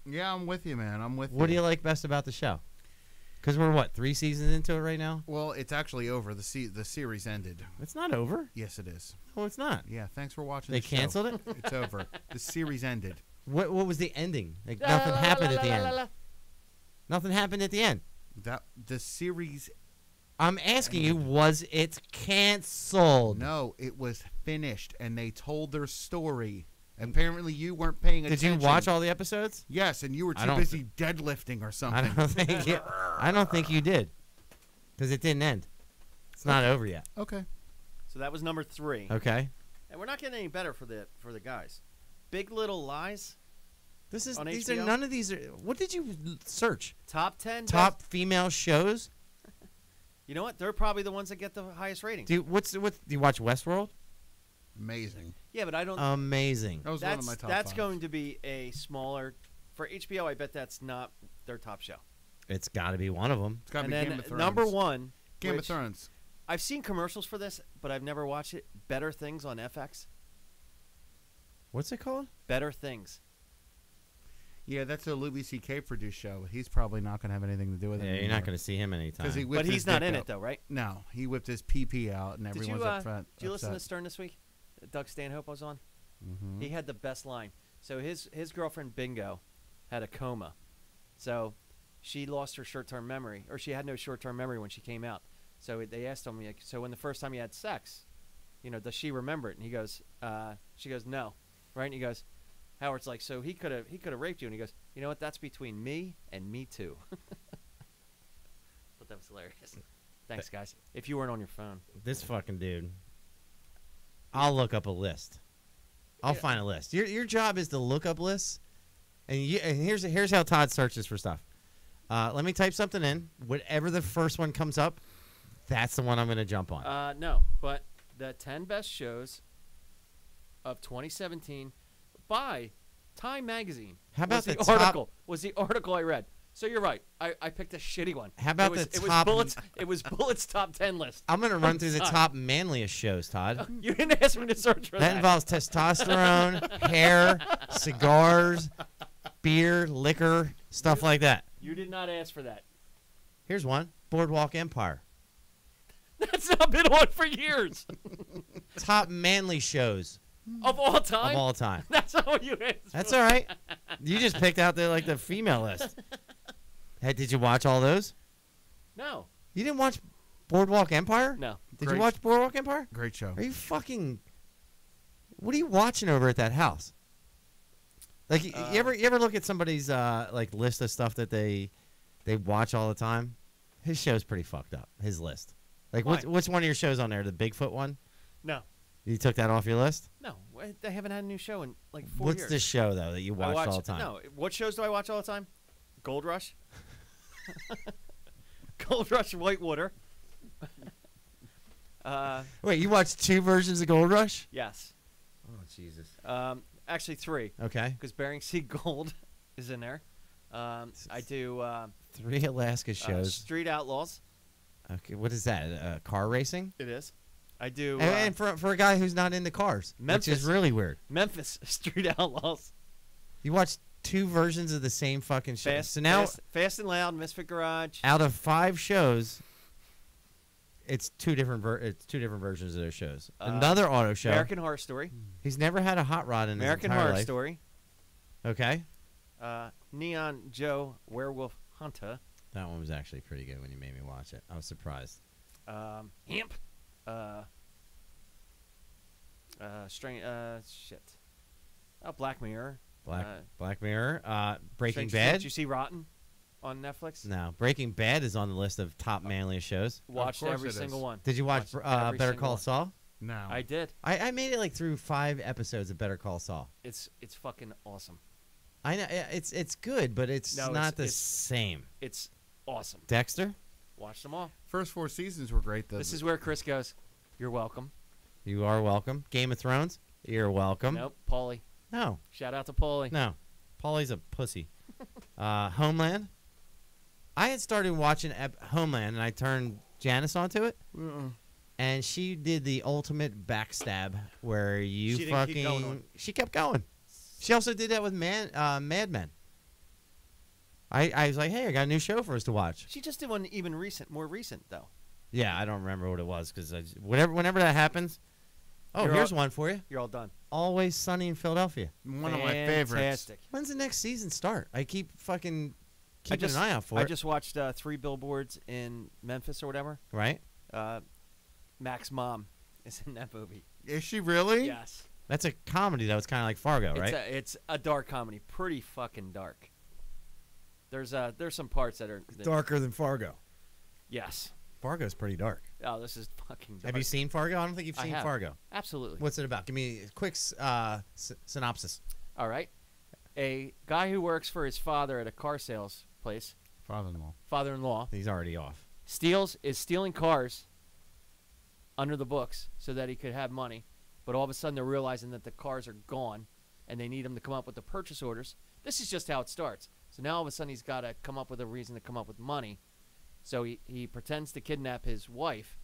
Yeah, I'm with you, man. I'm with you. What do you like best about the show? Because we're, 3 seasons into it right now? Well, it's actually over. The series ended. It's not over. Yes, it is. No, it's not. Yeah, thanks for watching. They the show. canceled it? It's over. The series ended. What was the ending? Like, nothing happened at the end. Nothing happened at the end. The series. I'm asking you, was it canceled? No, it was finished, and they told their story. Apparently, you weren't paying Did attention. you watch all the episodes? Yes, and you were I too don't busy deadlifting or something. I don't think you did. Because it didn't end. It's not over yet. Okay. So that was number 3. Okay. And we're not getting any better for the guys. Big Little Lies. These On are HBO? none of these are. What did you search? Top 10. Top female shows. You know what? They're probably the ones that get the highest rating. Do you watch Westworld? Amazing. Yeah, but I don't. Amazing. That was one of my top That's 5. going to be a smaller for HBO. I bet that's not their top show. It's got to be one of them. It's got to And be then Game of Thrones. number 1, Game of which Thrones. I've seen commercials for this, but I've never watched it. Better Things on FX. What's it called? Better Things. Yeah, that's a Louis C.K. produced show. He's probably not going to have anything to do with it. Yeah, you're not going to see him anytime. Because he But he's not in it though, right? No, he whipped his PP out, and Did everyone's you up front. did you listen to upset. Stern this week? Doug Stanhope was on. Mhm. He had the best line. So his girlfriend Bingo had a coma. So she lost her short-term memory, or she had no short-term memory when she came out. So they asked him, like, so when the first time you had sex, does she remember it? And he goes, she goes, no, right? And he goes, Howard's like, so he could have raped you, and he goes, you know what? That's between me and me too. But that was hilarious. Thanks, guys. If you weren't on your phone, This fucking dude. I'll look up a list. I'll find a list. Your job is to look up lists, and here's how Todd searches for stuff. Let me type something in. Whatever the first one comes up, that's the one I'm going to jump on. no, but the 10 best shows of 2017 by Time Magazine. How about was the article? Was the article I read? So you're right. I picked a shitty one. How about it was, the it was top- Bullet's? It was Bullet's top 10 list. I'm going to run through the Sorry. top manliest shows, Todd. You didn't ask me to search for that. That involves testosterone, hair, cigars, beer, liquor, stuff like that. You did not ask for that. Here's one. Boardwalk Empire. That's not been on for years Top manly shows of all time. of all time. That's not what you asked. That's for. all right. You just picked out the female list. Hey, did you watch all those? No, You didn't watch Boardwalk Empire? no. Did Great. you watch Boardwalk Empire? Great show. Are you fucking... What are you watching over at that house? Like, you ever look at somebody's list of stuff that they watch all the time? His show's pretty fucked up. His list. Like, Why? what's one of your shows on there? The Bigfoot one? No, You took that off your list? no. They haven't had a new show in like 4 What's years. the show though that you I watched watch, all the time? No, what shows do I watch all the time? Gold Rush. Gold Rush Whitewater. Wait, you watched 2 versions of Gold Rush? Yes. Oh Jesus. Actually 3, Okay. because Bering Sea Gold is in there. I do 3 Alaska shows. Street Outlaws. Okay, what is that? Car racing? It is. I do And for a guy who's not into cars, which Memphis. is really weird. Memphis Street Outlaws. You watch 2 versions of the same fucking show. So now, Fast and Loud, Misfit Garage. out of 5 shows, it's 2 different versions of their shows. Another auto show. American Horror Story. He's never had a hot rod in American his entire Horror life. Story. Okay, Neon Joe Werewolf Hunter. that one was actually pretty good when you made me watch it. I was surprised. Hemp. Shit. Oh, Black Mirror. Black Mirror, Breaking Stranger Things. Bad. Did you see Rotten on Netflix? No, Breaking Bad is on the list of top manliest shows. Watched course every it is. single one. Did you watch Watched every Better single Call one. Saul? No. I did. I made it like through 5 episodes of Better Call Saul. It's fucking awesome. I know it's good, but it's No, not the it's- same. It's awesome. Dexter, Watch them all. First 4 seasons were great, though. This is where Chris goes. You're welcome. you are welcome. Game of Thrones, you're welcome. Nope. Paulie. No, Shout out to Paulie. no. Paulie's a pussy. Homeland. I had started watching Homeland, and I turned Janice onto it, and she did the ultimate backstab where you She didn't keep going fucking. on. She kept going. She also did that with Mad Men. I was like, hey, I got a new show for us to watch. She just did one even more recent though. Yeah, I don't remember what it was because whenever that happens. Oh, You're here's all- one for you. You're all done. Always Sunny in Philadelphia. One of my favorites. Fantastic. When's the next season start? I keep fucking I keeping just, an eye out for I it. just watched 3 Billboards in Memphis or whatever. Right? Mac's mom is in that movie. Is she really? Yes. That's a comedy though. It's kind of like Fargo, right? It's a dark comedy. Pretty fucking dark. There's some parts that are Darker than Fargo. Yes. Fargo's pretty dark. Oh, this is fucking dark. Have you seen Fargo? I don't think you've I seen have. Fargo. Absolutely. What's it about? Give me a quick synopsis. All right. A guy who works for his father at a car sales place, father-in-law, He's already off. is stealing cars under the books so that he could have money, but all of a sudden they're realizing that the cars are gone and they need him to come up with the purchase orders. This is just how it starts. So now all of a sudden he's got to come up with a reason to come up with money. So he pretends to kidnap his wife,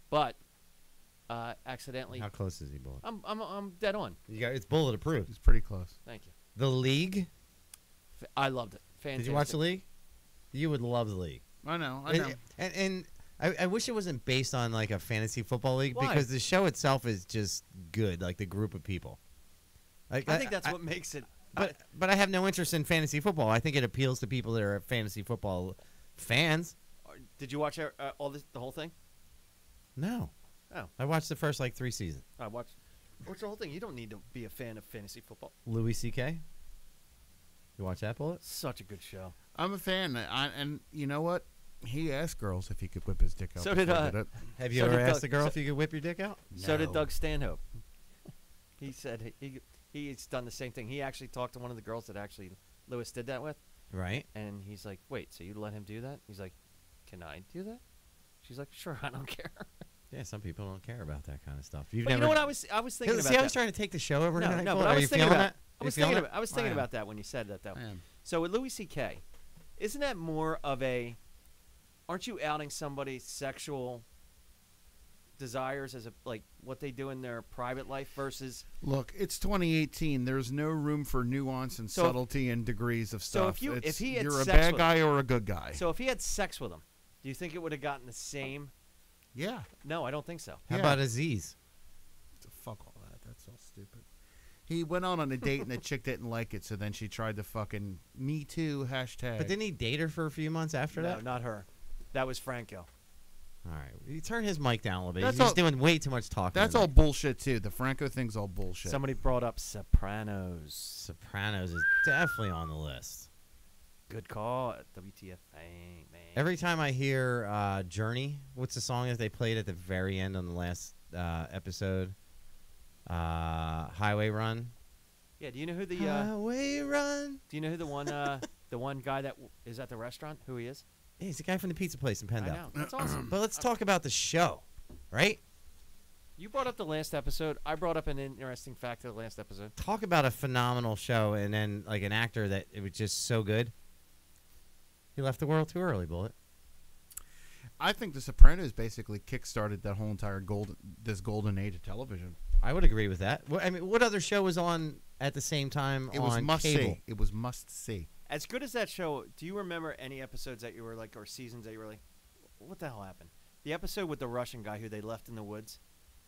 but accidentally. How close is he, Bullet? I'm dead on. It's Bullet approved. It's pretty close. Thank you. The League. I loved it. Fantastic. Did you watch The League? You would love The League. I know. And I wish it wasn't based on like a fantasy football league Why? because the show itself is just good, like the group of people. Like, I think that's what makes it. But I have no interest in fantasy football. I think it appeals to people that are fantasy football fans. Did you watch all this, the whole thing? No. Oh. I watched the first like 3 seasons. I watched. What's the whole thing? You don't need to be a fan of fantasy football. Louis C.K. You watch that, Bullet? Such a good show. I'm a fan, and you know what? He asked girls if he could whip his dick out. So did before he did it. Have you So ever did asked Doug- a girl so- if you could whip your dick out? So did No. Doug Stanhope. He said he's done the same thing. He actually talked to one of the girls that actually Lewis did that with, Right. and he's like, "Wait, so you let him do that?" He's like, "Can I do that?" She's like, "Sure, I don't care." Yeah, some people don't care about that kind of stuff. You've But never. you know what I was thinking about See, I that. was trying to take the show over No, tonight. no, Bullet. but I Are was you thinking feeling about. that? I was You feeling thinking it? about. I was thinking I am. about that when you said that, though. I am. So with Louis C.K., isn't that more of a? Aren't you outing somebody's sexual desires as a like what they do in their private life versus? Look, it's 2018. There's no room for nuance and So- subtlety and degrees of So stuff. if he had you're a sex bad with- guy or a good guy. So if he had sex with him, do you think it would have gotten the same? yeah. No, I don't think so. How Yeah. about Aziz? Fuck all that. That's all stupid. He went out on a date and the chick didn't like it, so then she tried to fucking Me Too hashtag. But didn't he date her for a few months after No, that? not her. That was Franco. All right, you turn his mic down a little bit. That's He's all- just doing way too much talking. That's all bullshit too. The Franco thing's all bullshit. Somebody brought up Sopranos. Sopranos is definitely on the list. Good call. WTF, man. Every time I hear Journey, what's the song that they played at the very end on the last episode? Highway Run. Yeah. Do you know who the? Highway Run. Do you know who the one? The one guy that is at the restaurant. Who he is? Hey, he's the guy from the pizza place in I Pendle. know. That's awesome. But let's talk about the show, right? You brought up the last episode. I brought up an interesting fact of the last episode. Talk about a phenomenal show, and then like an actor that it was just so good. He left the world too early, Bullet. I think The Sopranos basically kickstarted that whole entire golden age of television. I would agree with that. I mean, what other show was on at the same time It on was must cable? see. It was must see. As good as that show, do you remember any episodes that you were like, or seasons that you were like, what the hell happened? The episode with the Russian guy who they left in the woods,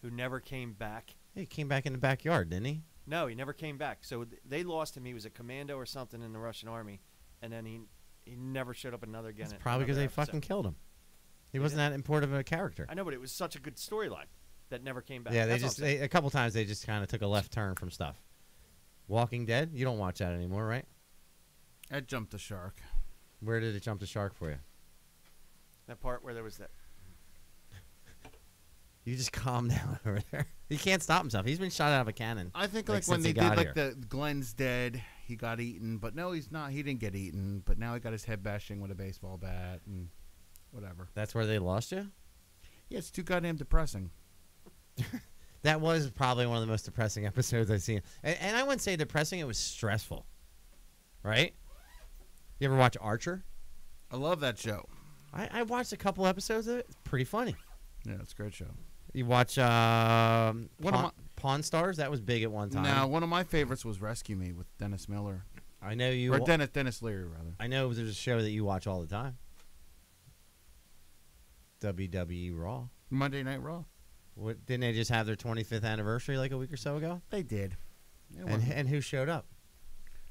who never came back. He came back in the backyard, didn't he? No, he never came back. So they lost him. He was a commando or something in the Russian army, and then he never showed up another again. It's in probably because another they episode. fucking killed him. He They wasn't that important of a character. I know, but it was such a good storyline that never came back. Yeah, That's all I'm saying. a couple times they just kind of took a left turn from stuff. Walking Dead, you don't watch that anymore, right? I jumped the shark. Where did it jump the shark for you? That part where there was that. You just calm down over there. He can't stop himself. He's been shot out of a cannon. I think Like, like when since they he did got like here. the Glenn's dead, he got eaten, but no, he's not. He didn't get eaten, but now he got his head bashing with a baseball bat and whatever. That's where they lost you? Yeah, it's too goddamn depressing. That was probably one of the most depressing episodes I've seen. And I wouldn't say depressing, it was stressful. Right? You ever watch Archer? I love that show. I watched a couple episodes of it. It's pretty funny. Yeah, it's a great show. You watch One of Pawn Stars? That was big at one time. Now, one of my favorites was Rescue Me with Dennis Miller. I know you. Or Dennis Leary, rather. I know there's a show that you watch all the time. WWE Raw. Monday Night Raw. What, didn't they just have their 25th anniversary like a week or so ago? They did. It And, wasn't- and who showed up?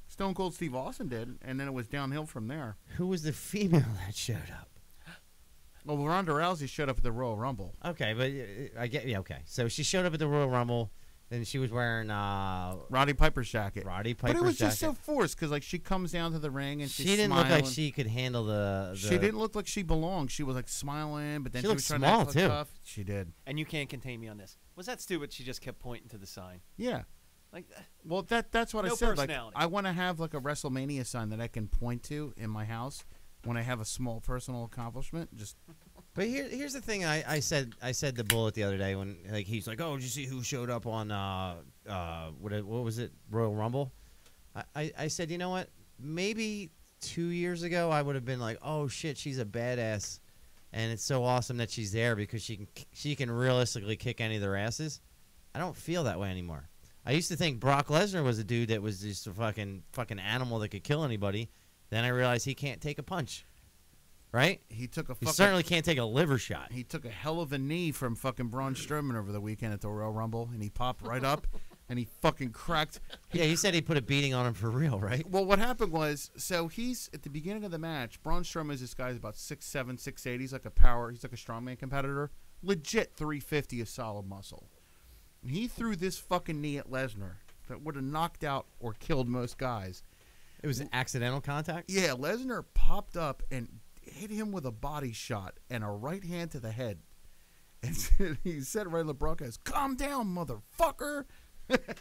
Stone Cold Steve Austin did, and then it was downhill from there. Who was the female that showed up? Well, Ronda Rousey showed up at the Royal Rumble. Okay, but I get. Yeah, okay. So she showed up at the Royal Rumble. And she was wearing Roddy Piper's jacket. Roddy Piper's But it was just so jacket. forced because like she comes down to the ring and She she's didn't smiling. look like she could handle the. She didn't look like she belonged. She was like smiling, but then She she looked was trying small, to act like too. tough. She did. And you can't contain me on this. Was that stupid? She just kept pointing to the sign. Yeah. Like, Well, that's what I No said. Like, personality. I want to have like a WrestleMania sign that I can point to in my house when I have a small personal accomplishment. Just But here's the thing. I said to Bullet the other day when like he's like, oh, did you see who showed up on what was it, Royal Rumble? I said, you know what? Maybe 2 years ago I would have been like, oh shit, she's a badass, and it's so awesome that she's there because she can realistically kick any of their asses. I don't feel that way anymore. I used to think Brock Lesnar was a dude that was just a fucking animal that could kill anybody. Then I realized he can't take a punch. Right? he took a He fucking, certainly can't take a liver shot. he took a hell of a knee from fucking Braun Strowman over the weekend at the Royal Rumble, and he popped right up, and he fucking cracked. Yeah, he said he put a beating on him for real, right? Well, what happened was, so he's at the beginning of the match. Braun Strowman is this guy's about 6'7", 6'8". He's like a strongman competitor. Legit 350 of solid muscle. And he threw this fucking knee at Lesnar that would have knocked out or killed most guys. It was an accidental contact? Yeah, Lesnar popped up and hit him with a body shot and a right hand to the head. And he said right in the broadcast, "Calm down, motherfucker."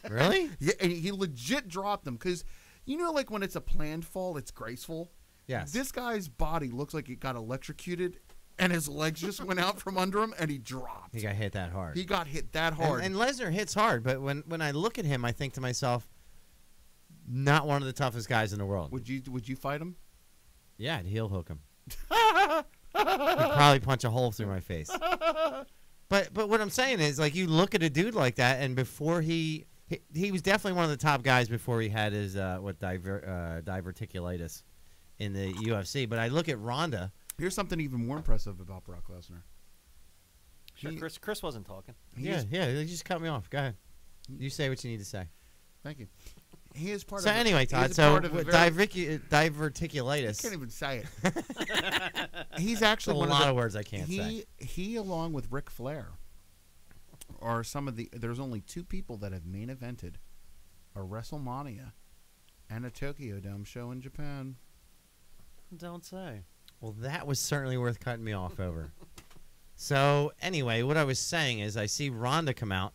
Really? Yeah, and he legit dropped him because, you know, like when it's a planned fall, it's graceful. Yes. This guy's body looks like it got electrocuted, and his legs just went out from under him, and he dropped. He got hit that hard. He got hit that hard. And Lesnar hits hard, but when I look at him, I think to myself, not one of the toughest guys in the world. Would you fight him? Yeah, I'd heel hook him. He'd probably punch a hole through my face. But what I'm saying is, like, you look at a dude like that, and before he was definitely one of the top guys before he had his diverticulitis in the UFC. But I look at Ronda. Here's something even more impressive about Brock Lesnar. sure, He- Chris wasn't talking. he Yeah, is- yeah, you just cut me off. Go ahead. You say what you need to say. Thank you. He is part So of. anyway, he Todd. is So part of a with very- I diverticulitis. can't even say it. He's There's a actually one lot of of words I can't say. He along with Ric Flair are some of the. There's only two people that have main evented a WrestleMania and a Tokyo Dome show in Japan. Don't say. Well, that was certainly worth cutting me off over. So anyway, what I was saying is, I see Ronda come out,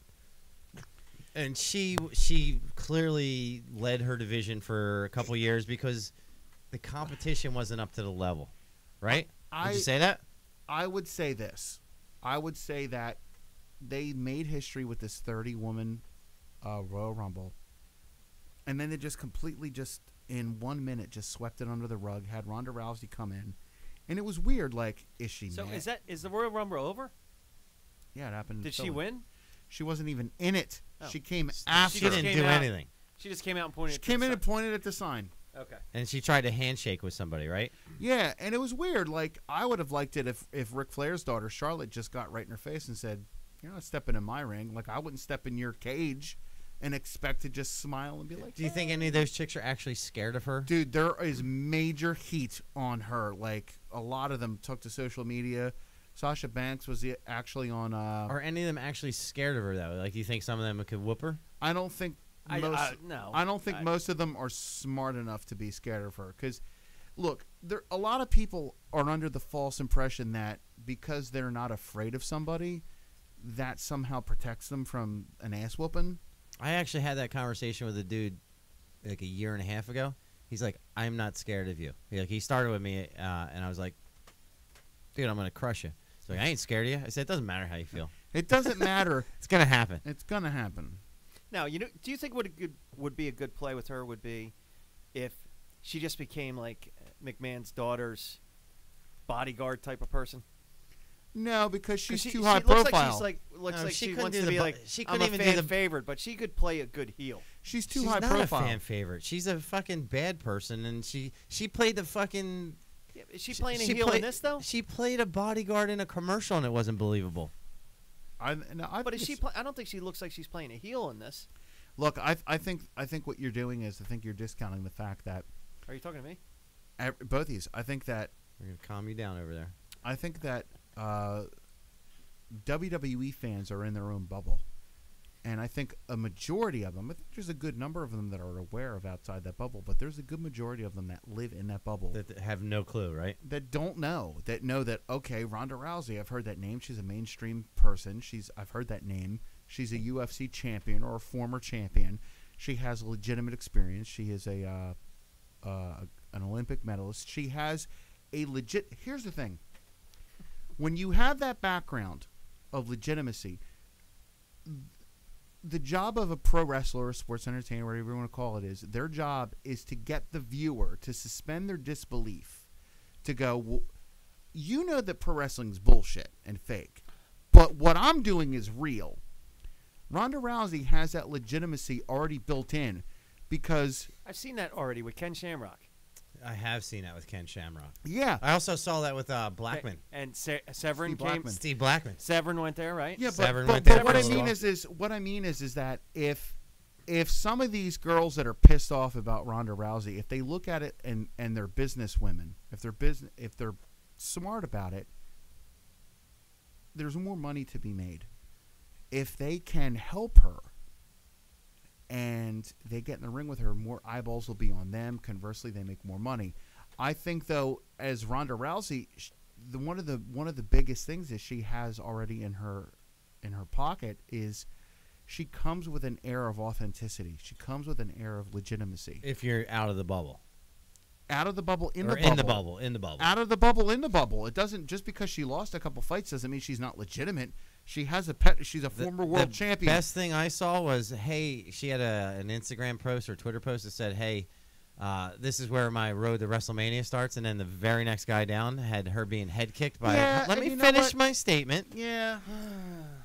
and she clearly led her division for a couple years because the competition wasn't up to the level, right? Would you say that? I would say this. I would say that they made history with this 30-woman Royal Rumble, and then they just completely just in 1 minute just swept it under the rug. Had Ronda Rousey come in, and it was weird. Like, is she? So mad? is the Royal Rumble over? Yeah, it happened. in Did she Philly. win? She wasn't even in it. Oh. She came She after. She just didn't came do out. anything, She just came out and pointed. She to came the in and side. pointed at the sign. Okay. and she tried to handshake with somebody, right? Yeah, and it was weird. Like, I would have liked it if Ric Flair's daughter Charlotte just got right in her face and said, "You're not stepping in my ring." Like, I wouldn't step in your cage and expect to just smile and be like, Do you think any of those chicks are actually scared of her? "Dude, there is major heat on her." Like, a lot of them took to social media. Sasha Banks was actually on. Are any of them actually scared of her though? Like, do you think some of them could whoop her? I don't think No. I don't think most of them are smart enough to be scared of her. Because, look, a lot of people are under the false impression that because they're not afraid of somebody, that somehow protects them from an ass whooping. I actually had that conversation with a dude like a year and a half ago. He's like, "I'm not scared of you." He started with me, and I was like, "Dude, I'm gonna crush you." He's like, "I ain't scared of you." I said, "It doesn't matter how you feel. It doesn't matter. It's gonna happen." It's gonna happen. Now, do you think what would be a good play with her would be if she just became like McMahon's daughter's bodyguard type of person? No, because she's 'Cause too high looks like profile. she's looks No, like she she couldn't wants do to the be bo- like she I'm couldn't a even do fan the- favorite, but she could play a good heel. She's too She's high not profile. a fan favorite. She's a fucking bad person, and she played the fucking. Yeah, is she playing a heel in this though? She played a bodyguard in a commercial, and it wasn't believable. I But think is she? it's- I don't think she looks like she's playing a heel in this. Look, I think what you're doing is I think you're discounting the fact that Are you talking to me? both of these. I think that We're gonna calm you down over there. WWE fans are in their own bubble. And I think a majority of them, I think there's a good number of them that are aware of outside that bubble, but there's a good majority of them that live in that bubble. That have no clue, right? That don't know. That know that, okay, Ronda Rousey, I've heard that name. She's a mainstream person. I've heard that name. She's a UFC champion or a former champion. She has legitimate experience. She is an Olympic medalist. She has a legit... Here's the thing. When you have that background of legitimacy, the job of a pro wrestler or sports entertainer, whatever you want to call it, is their job is to get the viewer to suspend their disbelief, to go, well, you know that pro wrestling is bullshit and fake, but what I'm doing is real. Ronda Rousey has that legitimacy already built in because... I've seen that already with Ken Shamrock. I have seen that with Ken Shamrock. Yeah. I also saw that with Blackman. And Severin Steve Blackman. Severin went there, right? Yeah, Severin but went there what for I a mean while. is that if some of these girls that are pissed off about Ronda Rousey, if they look at it and they're business women, if they're smart about it, there's more money to be made. If they can help her and they get in the ring with her, more eyeballs will be on them. Conversely, they make more money. I think, though, as Ronda Rousey, one of the biggest things that she has already in her pocket is she comes with an air of authenticity. She comes with an air of legitimacy. If you're out of the bubble. Out of the bubble, in the bubble. In the bubble. Out of the bubble, in the bubble. It doesn't, just because she lost a couple fights doesn't mean she's not legitimate. She has a pet. She's a former world champion. The best thing I saw was, hey, she had an Instagram post or Twitter post that said, hey, this is where my road to WrestleMania starts. And then the very next guy down had her being head kicked by... Yeah, let me finish my statement. Yeah.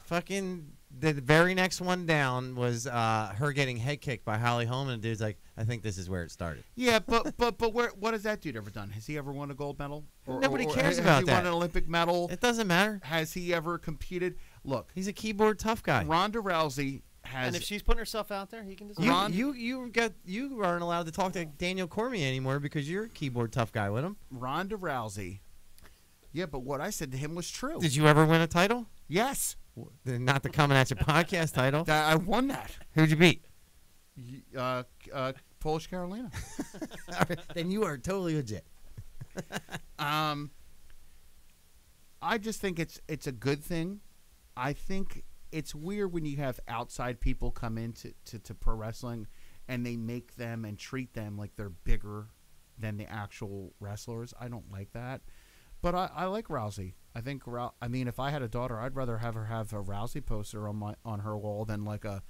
Fucking... The very next one down was her getting head kicked by Holly Holm, and the dude's like, I think this is where it started. Yeah, but what has that dude ever done? Has he ever won a gold medal? Nobody cares has about he that. won an Olympic medal? It doesn't matter. Has he ever competed? Look, He's a keyboard tough guy. Ronda Rousey has... And if she's putting herself out there, he can just... You aren't allowed to talk to Daniel Cormier anymore because you're a keyboard tough guy with him. Ronda Rousey... Yeah, but what I said to him was true. Did you ever win a title? Yes. Not the Coming At You podcast title. I won that. Who'd you beat? Polish Carolina. Then you are totally legit. I just think it's a good thing. I think it's weird when you have outside people come into to pro wrestling and they make them and treat them like they're bigger than the actual wrestlers. I don't like that. But I like Rousey. I think if I had a daughter, I'd rather have her have a Rousey poster on her wall than like a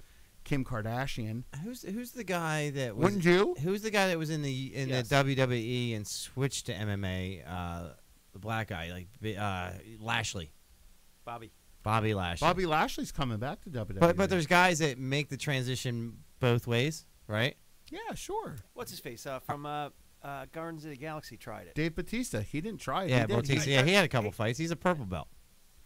Kim Kardashian. Who's the guy that was? Wouldn't you? Who's the guy that was in the WWE and switched to MMA? The black guy, like Lashley. Bobby Lashley. Bobby Lashley's coming back to WWE. But there's guys that make the transition both ways, right? Yeah, sure. What's his face from Guardians of the Galaxy tried it. Dave Bautista, he didn't try it. Yeah, he did. Bautista. He had a couple fights. He's a purple belt.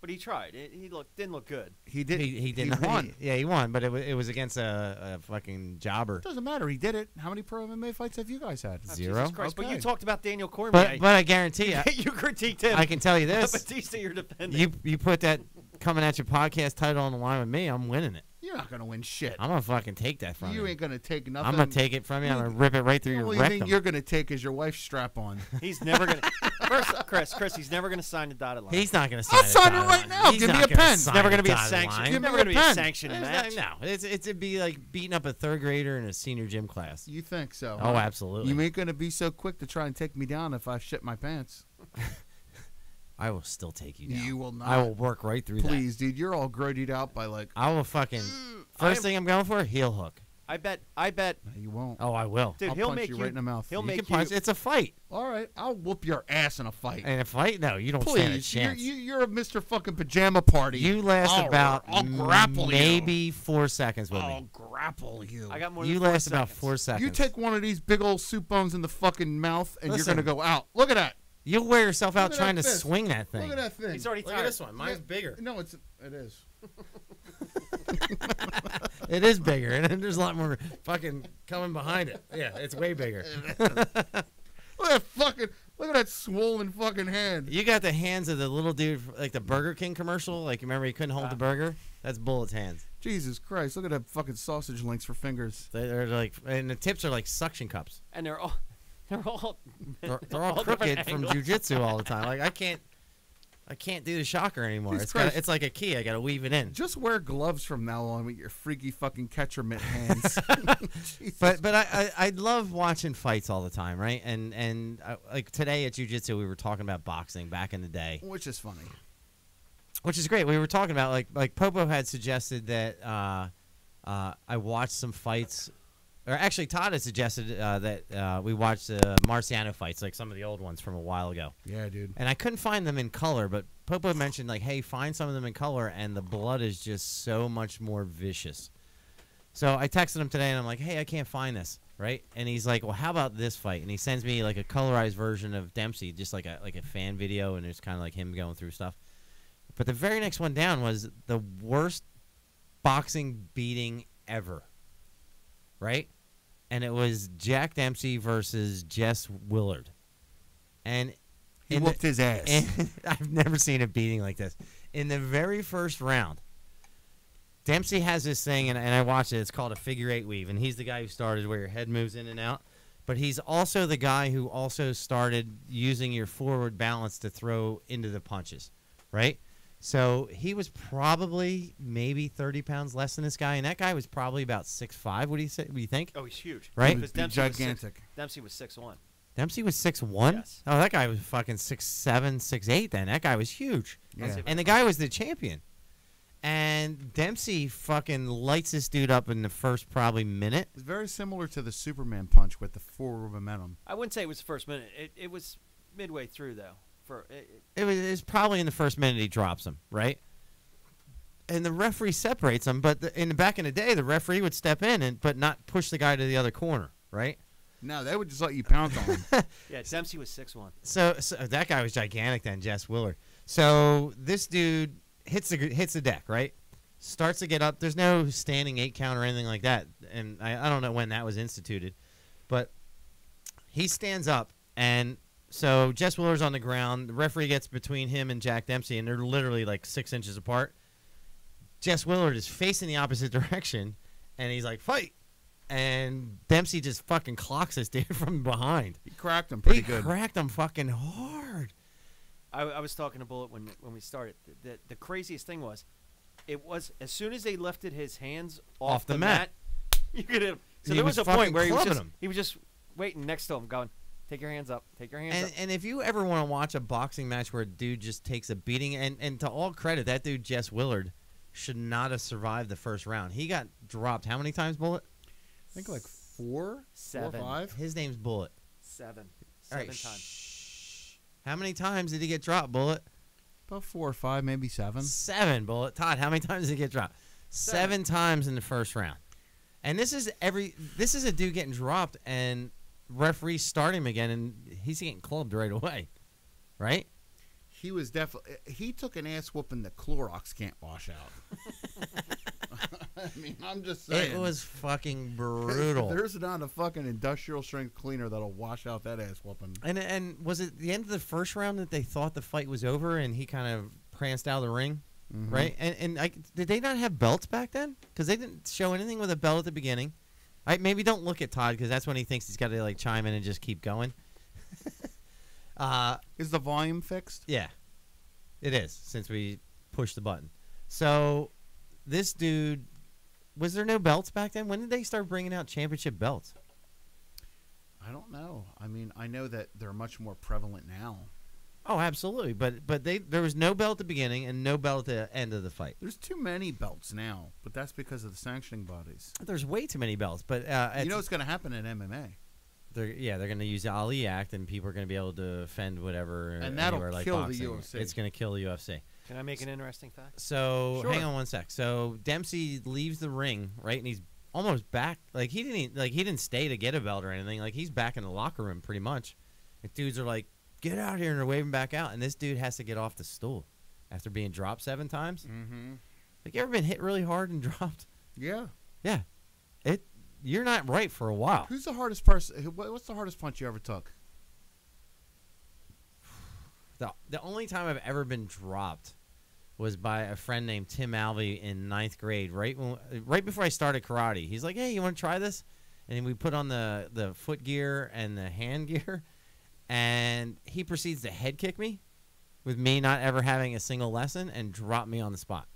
But he tried. He didn't look good. He did. He did. He won. Yeah, he won, but it was against a fucking jobber. It doesn't matter. He did it. How many pro MMA fights have you guys had? Oh, Zero. Jesus Christ. Okay. But you talked about Daniel Cormier. But I guarantee you, you critiqued him. I can tell you this: Batista, you're defending. you put that Coming At Your podcast title on the line with me, I'm winning it. You're not gonna win shit. I'm gonna fucking take that from you. You ain't gonna take nothing. I'm gonna take it from you. I'm gonna rip it right through The your only rectum. thing you're gonna take is your wife's strap on. He's never gonna. First, Chris, he's never gonna sign the dotted line. He's not gonna sign. I'll sign it dotted right line. now. He's Give me not a gonna pen. sign never gonna be a dotted sanction. line. Give me Never a gonna be a pen. sanctioned match. No, it'd be like beating up a third grader in a senior gym class. You think so? Oh, absolutely. You ain't gonna be so quick to try and take me down if I shit my pants. I will still take you down. You will not. I will work right through that. Please, dude. You're all grodied out by like. I will fucking. First thing I'm going for, heel hook. I bet. No, you won't. Oh, I will. Dude, I'll he'll punch make you you right in the mouth. He'll You make can punch. It's a fight. All right, I'll whoop your ass in a fight. And a fight? No, you don't stand a Please, chance. you're a Mr. Fucking Pajama Party. You last about I'll grapple maybe 4 seconds with I'll me. grapple you. I got more You than 4 last about seconds. 4 seconds. You take one of these big old soup bones in the fucking mouth, and Listen. you're gonna go out. Look at that. You'll wear yourself out Look at trying that to fist. swing that thing. Look at that thing. He's already Look tired. at this one. Mine's bigger. No, it is. It is bigger, and then there's a lot more fucking coming behind it. Yeah, it's way bigger. Look at that swollen fucking hand. You got the hands of the little dude, like the Burger King commercial. Like, remember he couldn't hold the burger? That's Bullet's hands. Jesus Christ! Look at that fucking sausage links for fingers. They're like, and the tips are like suction cups. And they're all They're all different crooked from angles. jujitsu all the time. Like I can't do the shocker anymore. Jesus It's Christ. it's like a key. I gotta weave it in. Just wear gloves from now on with your freaky fucking catcher mitt hands. Jesus. But I love watching fights all the time, right? And like today at jujitsu, we were talking about boxing back in the day, Which is funny. which is great. We were talking about like Popo had suggested that I watched some fights, or actually Todd had suggested that we watched Marciano fights, like some of the old ones from a while ago. Yeah, dude. And I couldn't find them in color, but Popo mentioned like, hey, find some of them in color, and the blood is just so much more vicious. So I texted him today, and I'm like, hey, I can't find this, right? And he's like, well, how about this fight? And he sends me like a colorized version of Dempsey, just like a fan video, and it's kind of like him going through stuff. But the very next one down was the worst boxing beating ever, right? And it was Jack Dempsey versus Jess Willard. And He whooped his ass. and I've never seen a beating like this. In the very first round, Dempsey has this thing, and I watched it. It's called a figure eight weave, and he's the guy who started where your head moves in and out. But he's also the guy who also started using your forward balance to throw into the punches, right? So he was probably maybe 30 pounds less than this guy, and that guy was probably about 6'5". What do you say? What do you think? Oh, he's huge. Right? Because He's gigantic. Dempsey was 6'1". Dempsey was 6'1"? Yes. Oh, that guy was fucking 6'7", 6'8". Then that guy was huge. Yeah. And the guy was the champion. And Dempsey fucking lights this dude up in the first probably minute. It's very similar to the Superman punch with the forward momentum. I wouldn't say it was the first minute. It was midway through, though. It was probably in the first minute he drops him, right? And the referee separates them, but back in the day, the referee would step in but not push the guy to the other corner, right? No, they would just let you pounce on him. Yeah, Dempsey was 6'1". So that guy was gigantic then, Jess Willard. So this dude hits the deck, right? Starts to get up. There's no standing 8 count or anything like that, and I don't know when that was instituted, but he stands up, and so Jess Willard's on the ground. The referee gets between him and Jack Dempsey, and they're literally like 6 inches apart. Jess Willard is facing the opposite direction, and he's like, fight! And Dempsey just fucking clocks this dude from behind. He cracked him pretty good. He cracked him fucking hard. I was talking to Bullet when we started. The craziest thing was, it was as soon as they lifted his hands off the mat, you could hit him. So He there was was a point fucking where clubbing him. he was just waiting next to him, going, "Take your hands up, take your hands up." And if you ever want to watch a boxing match where a dude just takes a beating, and to all credit, that dude Jess Willard should not have survived the first round. He got dropped how many times, Bullet? I think like 4, 7. 4 or 5. His name's Bullet. 7 All right, times. shh. How many times did he get dropped, Bullet? About 4 or 5, maybe 7. 7, Bullet. Todd, how many times did he get dropped? 7 times in the first round. And this is a dude getting dropped, and referees start him again, and he's getting clubbed right away, right? He was definitely. He took an ass whooping that Clorox can't wash out. I mean, I'm just saying. It was fucking brutal. There's not a fucking industrial strength cleaner that'll wash out that ass whooping. And was it the end of the first round that they thought the fight was over, and he kind of pranced out of the ring, right? And did they not have belts back then? Because they didn't show anything with a belt at the beginning. Maybe don't look at Todd, because that's when he thinks he's got to like chime in and just keep going. Is the volume fixed? Yeah, it is, since we pushed the button. So this dude, was there no belts back then? When did they start bringing out championship belts? I don't know. I mean, I know that they're much more prevalent now. Oh, absolutely. But there was no belt at the beginning and no belt at the end of the fight. There's too many belts now, but that's because of the sanctioning bodies. There's way too many belts. But You know what's going to happen in MMA? they're going to use the Ali Act, and people are going to be able to defend whatever. And that'll anywhere like kill the boxing. UFC. It's going to kill the UFC. Can I make an interesting fact? So Sure. hang on one sec. So Dempsey leaves the ring, right, and he's almost back. Like he didn't stay to get a belt or anything. Like he's back in the locker room pretty much. And dudes are like, "Get out here!" and they're waving back out. And this dude has to get off the stool after being dropped 7 times. Mm-hmm. Like you ever been hit really hard and dropped? Yeah. Yeah. You're not right for a while. Who's the hardest person? What's the hardest punch you ever took? The only time I've ever been dropped was by a friend named Tim Alvey in 9th grade, right before I started karate. He's like, hey, you want to try this? And we put on the foot gear and the hand gear, and he proceeds to head kick me with me not ever having a single lesson and drop me on the spot.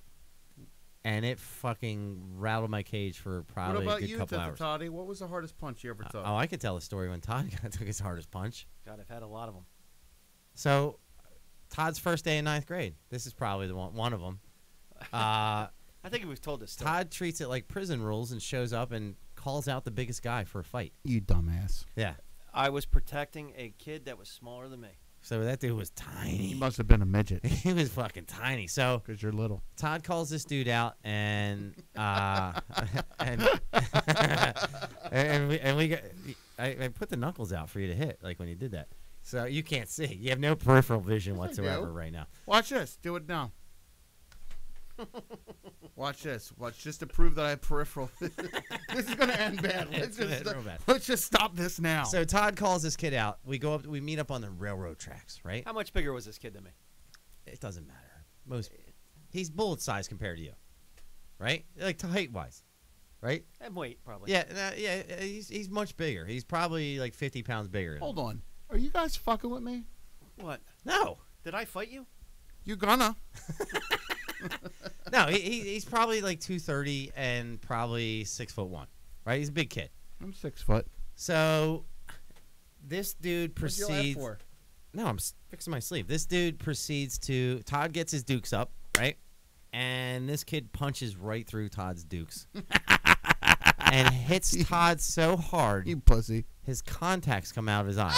And it fucking rattled my cage for probably a good couple hours. Toddy? What was the hardest punch you ever took? Oh, I could tell a story when Todd took his hardest punch. God, I've had a lot of them. So, Todd's first day in 9th grade. This is probably the one of them. I think we've told this story. Todd treats it like prison rules and shows up and calls out the biggest guy for a fight. You dumbass. Yeah. I was protecting a kid that was smaller than me. So that dude was tiny. He must have been a midget. He was fucking tiny. So because you're little. Todd calls this dude out, and I put the knuckles out for you to hit, like when you did that. So you can't see. You have no peripheral vision whatsoever right now. Watch this. Do it now. Watch this. Watch just to prove that I have peripheral. This is gonna end bad. Let's just stop this now. So Todd calls this kid out. We go up. We meet up on the railroad tracks, right? How much bigger was this kid than me? It doesn't matter. He's bullet size compared to you, right? Like height wise, right? And weight probably. Yeah, he's much bigger. He's probably like 50 pounds bigger. Hold on. Are you guys fucking with me? What? No. Did I fight you? You gonna? No, he's probably like 230 and probably 6'1", right? He's a big kid. I'm 6 foot. So this dude What'd you laugh proceeds. for? No, I'm fixing my sleeve. This dude proceeds to. Todd gets his dukes up, right? And this kid punches right through Todd's dukes and hits Todd so hard, You pussy. his contacts come out of his eyes.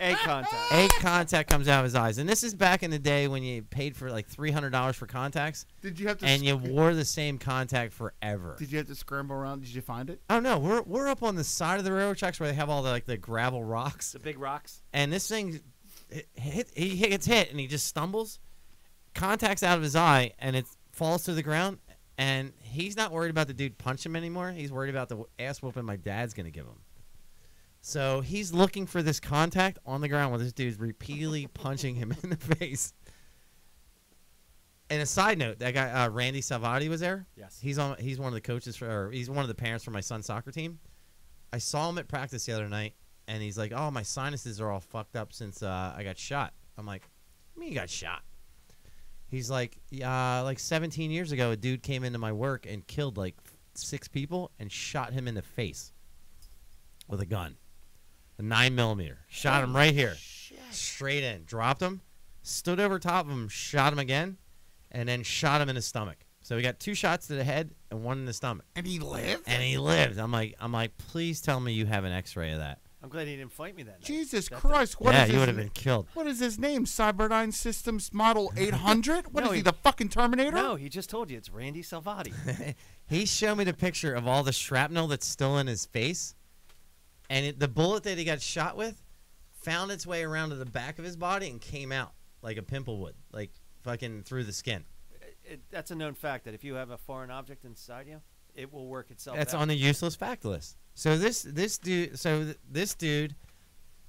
Eye contact. A contact comes out of his eyes. And this is back in the day when you paid for like $300 for contacts. Did you have to? And you wore the same contact forever. Did you have to scramble around? Did you find it? Oh no, we're up on the side of the railroad tracks where they have all the gravel rocks. The big rocks. And this thing, he gets hit and he just stumbles, contacts out of his eye, and it falls to the ground. And he's not worried about the dude punch him anymore. He's worried about the ass whooping my dad's gonna give him. So he's looking for this contact on the ground while this dude's repeatedly punching him in the face. And a side note, that guy Randy Salvati was there. Yes. He's one of the coaches he's one of the parents for my son's soccer team. I saw him at practice the other night, and he's like, "Oh, my sinuses are all fucked up since I got shot." I'm like, "What do you mean you got shot?" He's like, like 17 years ago, a dude came into my work and killed like 6 people and shot him in the face with a gun. A 9mm. Shot him right here. Straight in. Dropped him. Stood over top of him. Shot him again. And then shot him in the stomach. So we got 2 shots to the head and 1 in the stomach. And he lived? And he lived. I'm like, please tell me you have an x-ray of that. I'm glad he didn't fight me that night. Jesus Christ. What yeah, is you his would have been killed. What is his name? Cyberdyne Systems Model 800? What No, is he, he- the fucking Terminator? No, he just told you it's Randy Salvati. He showed me the picture of all the shrapnel that's still in his face. And the bullet that he got shot with found its way around to the back of his body and came out like a pimple would, like fucking through the skin. That's a known fact that if you have a foreign object inside you, it will work itself That's out. on the useless fact list. So this dude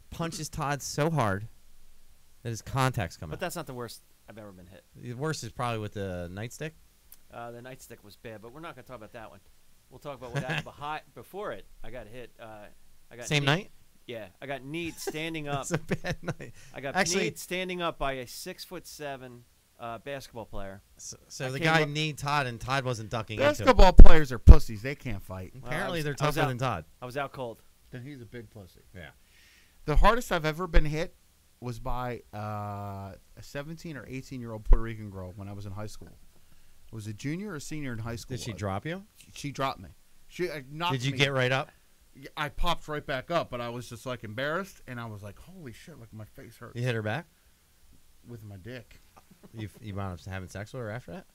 punches Todd so hard that his contacts come But out. that's not the worst I've ever been hit. The worst is probably with the nightstick. The nightstick was bad, but we're not going to talk about that one. We'll talk about what happened before it. I got hit. I got Same kneed- night? Yeah, I got kneed standing up. It's a bad night. I got Actually- kneed standing up by a 6'7" basketball player. So I the came guy up- kneed Todd, and Todd wasn't ducking into it. Basketball players are pussies. They can't fight. Apparently, I they're was- I was tougher out- than Todd. I was out cold. Then he's a big pussy. Yeah. The hardest I've ever been hit was by a 17 or 18-year-old Puerto Rican girl when I was in high school. I was a junior or senior in high school. Did she drop you? She dropped me. She knocked Did you me. get right up? I popped right back up, but I was just like embarrassed, and I was like, "Holy shit!" Like my face hurts You hit her back? with my dick. You wound up having sex with her after that?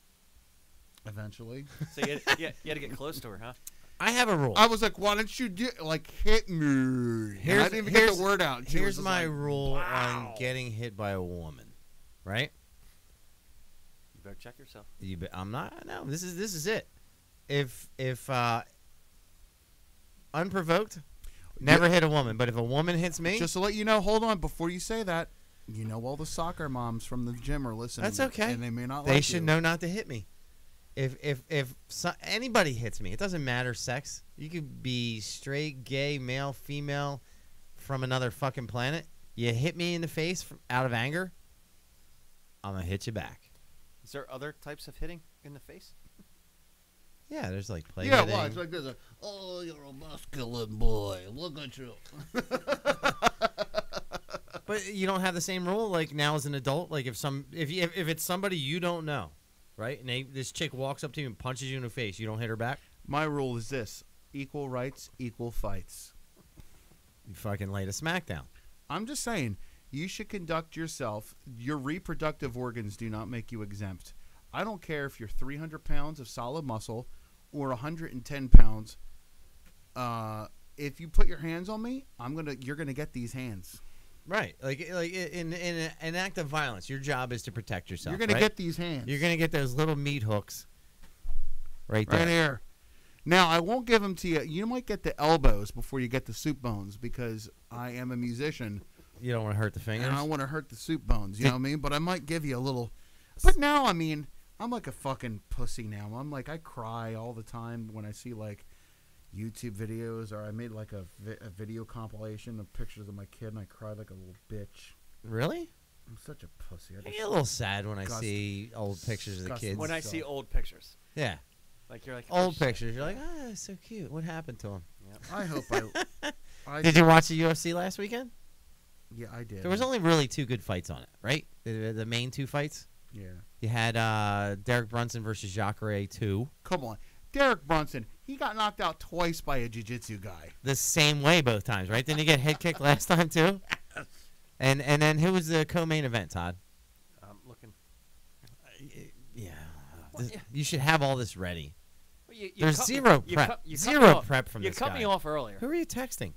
Eventually, So you had to get close to her, huh? I have a rule. I was like, "Why don't you hit me?" And I didn't even get the word out. She was Here's just my like, rule "Wow." on getting hit by a woman. Right? You better check yourself. I'm not. No, this is it. If unprovoked, never hit a woman. But if a woman hits me, Just to let you know, hold on before you say that. You know, all the soccer moms from the gym are listening. That's okay. And they may not. They like should you. know not to hit me. If anybody hits me, it doesn't matter sex. You could be straight, gay, male, female, from another fucking planet. You hit me in the face out of anger, I'm gonna hit you back. Is there other types of hitting in the face? Yeah, there's like play Yeah, hitting. well, it's like this. Oh, you're a masculine boy. Look at you. But you don't have the same rule like now as an adult. Like if it's somebody you don't know, right? And this chick walks up to you and punches you in the face, you don't hit her back. My rule is this: equal rights, equal fights. You fucking laid a smackdown. I'm just saying, you should conduct yourself. Your reproductive organs do not make you exempt. I don't care if you're 300 pounds of solid muscle or 110 pounds. If you put your hands on me, you're gonna get these hands. Right, like in an act of violence, your job is to protect yourself. You're gonna right? get these hands. You're gonna get those little meat hooks. Right there. Right here. Now, I won't give them to you. You might get the elbows before you get the soup bones because I am a musician. You don't want to hurt the fingers. And I don't want to hurt the soup bones, you know what I mean? But I might give you a little. But now, I mean, I'm like a fucking pussy now. I'm like, I cry all the time when I see like YouTube videos, or I made like a video compilation of pictures of my kid and I cried like a little bitch. Really? I'm such a pussy. I get a little sad when I Disgusting. see old pictures of the Disgusting. kids. When I see old pictures, Yeah. like you're like Old shit. pictures. You're like, ah, so cute. What happened to him? Yep. I hope I Did you watch the UFC last weekend? Yeah, I did. There was only really 2 good fights on it, right? The main 2 fights. Yeah. You had Derek Brunson versus Jacare 2. Come on. Derek Brunson, he got knocked out twice by a jiu-jitsu guy. The same way both times, right? Didn't he get head kicked last time too? And then who was the co-main event, Todd? I'm looking. Yeah. You should have all this ready. Well, you There's cut zero me- you prep. cut- you cut Zero me off- prep from you this cut guy. me off earlier. Who are you texting?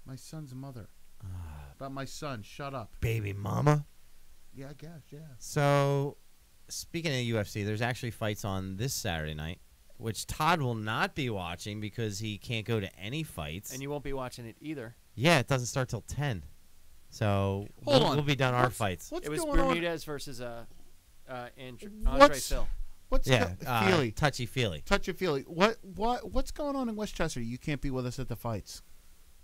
My son's mother. About my son. Shut up. Baby mama. Yeah, I guess, yeah. So, speaking of UFC, there's actually fights on this Saturday night, which Todd will not be watching because he can't go to any fights. And you won't be watching it either. Yeah, it doesn't start till 10. So, Hold on. we'll be done our fights. What's It was going on? Bermudez versus Andre What's- Phil. What's Yeah, Feely? touchy-feely. Touchy-feely. What's going on in Westchester? You can't be with us at the fights.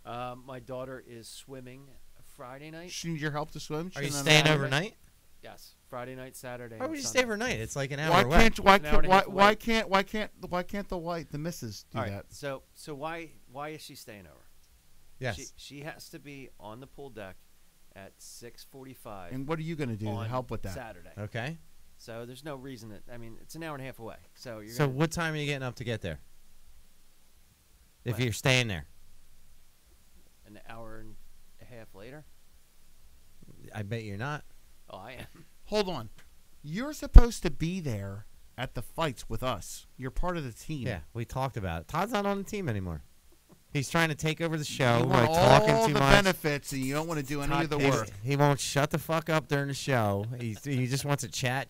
My daughter is swimming Friday night. She needs your help to swim? Are you She doesn't staying have- overnight? Yes, Friday night, Saturday. Why and would you Sunday. stay overnight? It's like an hour Why away. can't the missus do All right, that? so why is she staying over? Yes. She has to be on the pool deck at 6:45 And what are you going to do to on help with that? Saturday. Okay. So there's no reason that it's an hour and a half away. So you're So gonna, what time are you getting up to get there? If What? you're staying there. an hour and a half later. I bet you're not. Oh, I am. Hold on. You're supposed to be there at the fights with us. You're part of the team. Yeah, we talked about it. Todd's not on the team anymore. He's trying to take over the show You by want talking all too the much. benefits, and you don't want to do any of the work. He won't shut the fuck up during the show. He just wants to chat.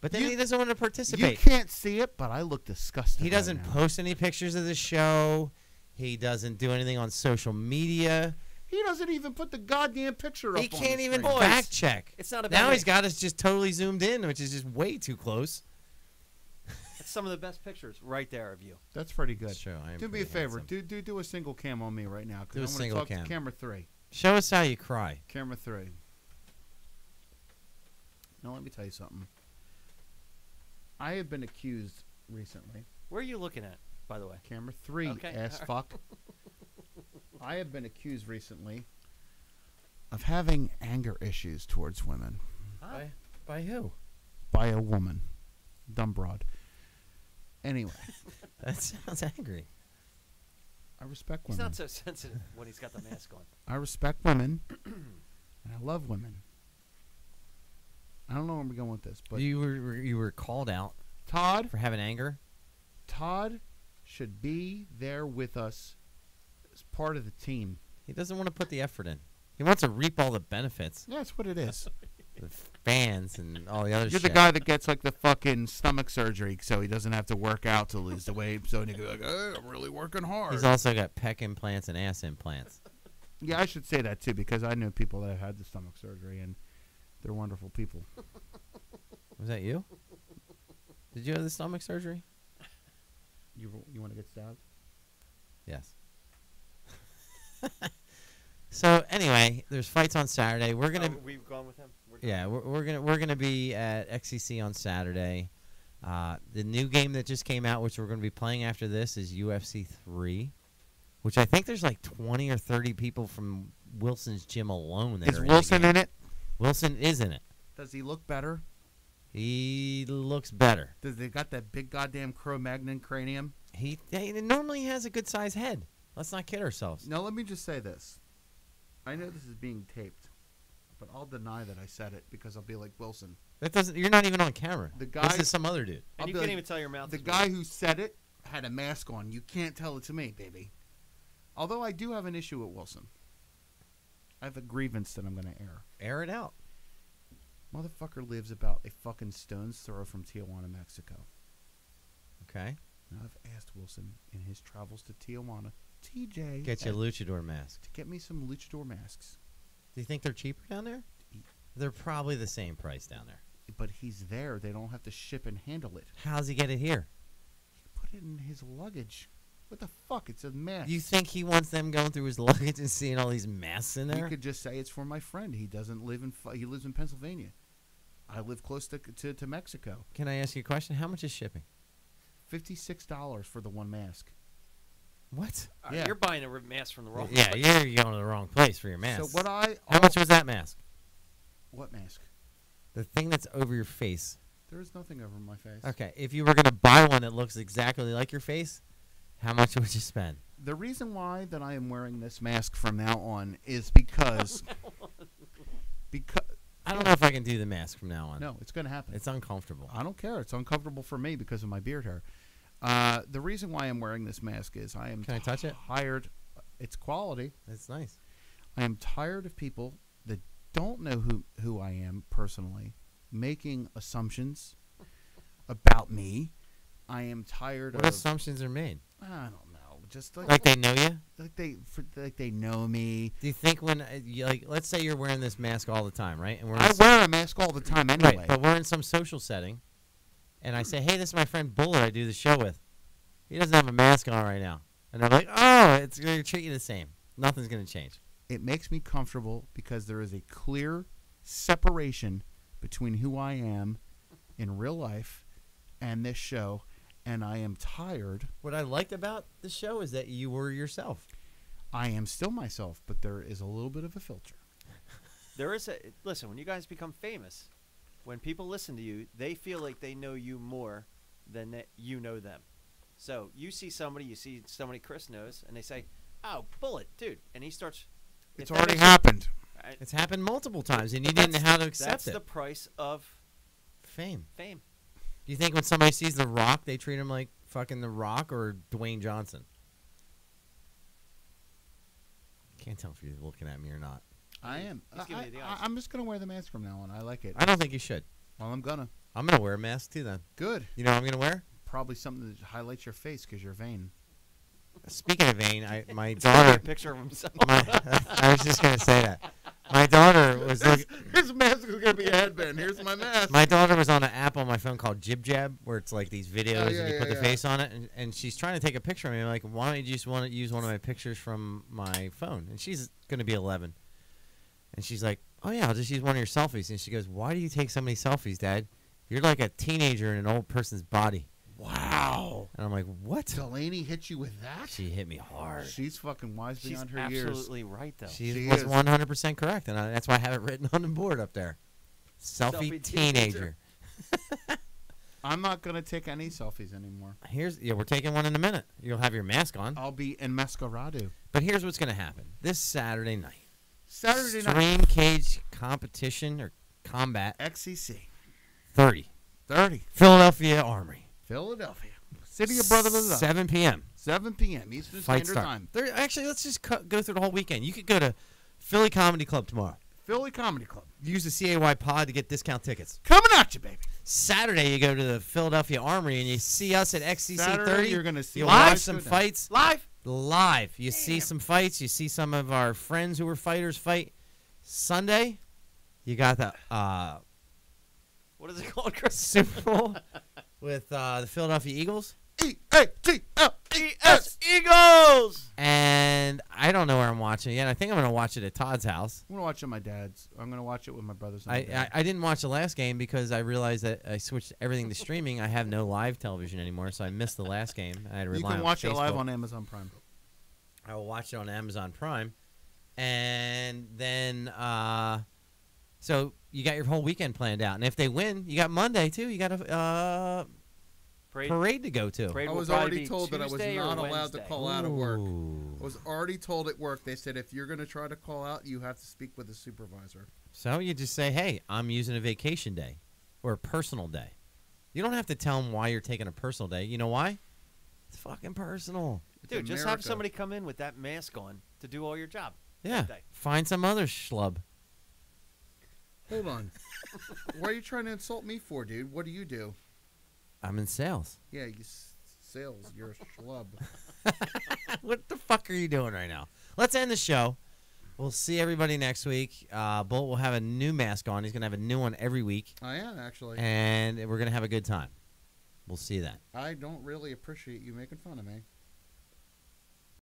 But then You- he doesn't want to You participate. can't see it, but I look disgusting. He doesn't right now. post any pictures of the show. He doesn't do anything on social media. He doesn't even put the goddamn picture up. He on can't the even screen. Boys, fact check. it's not about Now me. he's got us just totally zoomed in, which is just way too close. It's some of the best pictures right there of you. That's pretty good. Sure, I am Do me a pretty favor. handsome. Do a single cam on me right now. 'Cause Do a I wanna single talk to cam. camera 3. Show us how you cry. Camera 3. Now let me tell you something. I have been accused recently. Where are you looking at, by the way? Camera 3, Okay, ass all fuck. I have been accused recently of having anger issues towards women By who? by a woman. Dumb broad. Anyway, That sounds angry. I respect He's women. not so sensitive when he's got the mask on. I respect women, and I love women. I don't know where we're going with this, but You were called out Todd for having anger. should be there with us as part of the team. He doesn't want to put the effort in. He wants to reap all the benefits, Yeah, that's what it is. the fans and all the other You're shit. the guy that gets like the fucking stomach surgery so he doesn't have to work out to lose the weight. So he can be like, hey, I'm really working hard. He's also got peck implants and ass implants. Yeah, I should say that too because I know people that have had the stomach surgery and they're wonderful people. Was that you? Did you have the stomach surgery? You want to get stabbed? Yes. So anyway, there's fights on Saturday. We're gonna. We've gone with him. We're gonna be at XCC on Saturday. The new game that just came out, which we're gonna be playing after this, is UFC 3, which I think there's like 20 or 30 people from Wilson's gym alone. That Is are Wilson in it? Wilson is in it. Does he look better? He looks better. Does they got that big goddamn Cro-Magnon cranium? He normally has a good sized head. Let's not kid ourselves. Now let me just say this. I know this is being taped, but I'll deny that I said it because I'll be like Wilson. That doesn't. You're not even on camera. The guy- This is some other dude. And you can't even tell your mouth. The is guy moving. who said it had a mask on. You can't tell it to me, baby. Although I do have an issue with Wilson. I have a grievance that I'm going to air. Air it out. Motherfucker lives about a fucking stone's throw from Tijuana, Mexico. Okay. Now I've asked Wilson in his travels to Tijuana, TJ, Get you a luchador mask. to get me some luchador masks. Do you think they're cheaper down there? They're probably the same price down there. But he's there. They don't have to ship and handle it. How's he get it here? He put it in his luggage. What the fuck? It's a mask. You think he wants them going through his luggage and seeing all these masks in You there? could just say it's for my friend. He doesn't live in. He lives in Pennsylvania. I live close to Mexico. Can I ask you a question? How much is shipping? $56 for the one mask. What? Yeah. You're buying a mask from the wrong. Yeah, place. you're going to the wrong place for your mask. So what How much was that mask? What mask? The thing that's over your face. There is nothing over my face. Okay, if you were going to buy one that looks exactly like your face, how much would you spend? The reason why that I am wearing this mask from now on is because I don't know if I can do the mask from now on. no, it's going to happen. It's uncomfortable. I don't care. It's uncomfortable for me because of my beard hair. The reason why I'm wearing this mask is I am Can I touch it? tired. It's quality. It's nice. I am tired of people that don't know who I am personally making assumptions about me. I am tired What of assumptions are made? I don't know, just Like they know you? like they know me. Do you think when, let's say you're wearing this mask all the time, right? And we're in I wear a mask all the time anyway. Right, but we're in some social setting, and I say, hey, this is my friend Bullet I do the show with. He doesn't have a mask on right now. And I'm like, oh, it's going to treat you the same. Nothing's going to change. It makes me comfortable because there is a clear separation between who I am in real life and this show, and I am tired. What I liked about the show is that you were yourself. I am still myself, but there is a little bit of a filter. There is a listen. When you guys become famous, when people listen to you, they feel like they know you more than that you know them. So you see somebody Chris knows, and they say, "Oh, Bullet, dude," and he starts. It's already happened. It's happened multiple times, and you didn't know how to accept That's it. the price of Fame. fame. Do you think when somebody sees The Rock, they treat him like fucking The Rock or Dwayne Johnson? Can't tell if you're looking at me or not. I am. He's giving you the eyes. I'm just gonna wear the mask from now on. I like it. I don't think you should. Well, I'm gonna. I'm going to wear a mask too then. Good. You know what I'm going to wear? Probably something that highlights your face because you're vain. Speaking of vain, my It's gonna be a daughter... picture of himself. I was just going to say that. My daughter was looking... His mask is gonna be a headband. Here's my mask. My daughter was on an app on my phone called Jib Jab, where it's like these videos and you yeah, put the yeah. face on it, and she's trying to take a picture of me. I'm like, why don't you just want to use one of my pictures from my phone? And she's going to be 11. And she's like, oh, yeah, I'll just use one of your selfies. And she goes, why do you take so many selfies, Dad? You're like a teenager in an old person's body. Wow. And I'm like, what? Delaney hit you with that? She hit me hard. She's fucking wise She's beyond her years. absolutely right, though. She She was is. 100% correct, and that's why I have it written on the board up there. Selfie Selfie teenager. I'm not gonna take any selfies anymore. We're taking one in a minute. You'll have your mask on. I'll be in masquerado. But here's what's going to happen. This Saturday night. Saturday night. Extreme Cage Competition or Combat XCC. 30. 30. Philadelphia Armory. Philadelphia. City of Brotherhood. 7 p.m. 7 p.m. Eastern Fight Standard start. Time. Actually, let's just go through the whole weekend. You could go to Philly Comedy Club tomorrow. Philly Comedy Club. Use the CAY pod to get discount tickets. Coming at you, baby. Saturday, you go to the Philadelphia Armory and you see us at XCC Saturday, 30. you're gonna see You'll live watch some showdown. fights. Live. live. You see some fights. You see some of our friends who were fighters fight. Sunday, you got the What is it called, Chris? Super Bowl with the Philadelphia Eagles. E-A-T-L-E-S, Eagles! And I don't know where I'm watching it yet. I think I'm going to watch it at Todd's house. I'm gonna watch it at my dad's. I'm gonna watch it with my brothers. And my dad. I didn't watch the last game because I realized that I switched everything to streaming. I have no live television anymore, so I missed the last game. I had to You rely can on watch it live Facebook. on Amazon Prime. I will watch it on Amazon Prime. And then, so you got your whole weekend planned out. And if they win, you got Monday, too. You got a parade to go to. Parade I will was probably already be told that I was Tuesday or not allowed to Wednesday. call out of work. Ooh. I was already told at work. They said if you're going to try to call out, you have to speak with a supervisor. So you just say, hey, I'm using a vacation day or a personal day. You don't have to tell them why you're taking a personal day. You know why? It's fucking personal. Dude, just have America. somebody come in with that mask on to do all your job. Yeah. Day. Find some other schlub. Hold on. What are you trying to insult me for, dude? What do you do? I'm in sales. Yeah, you sales. You're a schlub. What the fuck are you doing right now? Let's end the show. We'll see everybody next week. Bolt will have a new mask on. He's going to have a new one every week. I am, actually. And we're going to have a good time. We'll see you then. I don't really appreciate you making fun of me.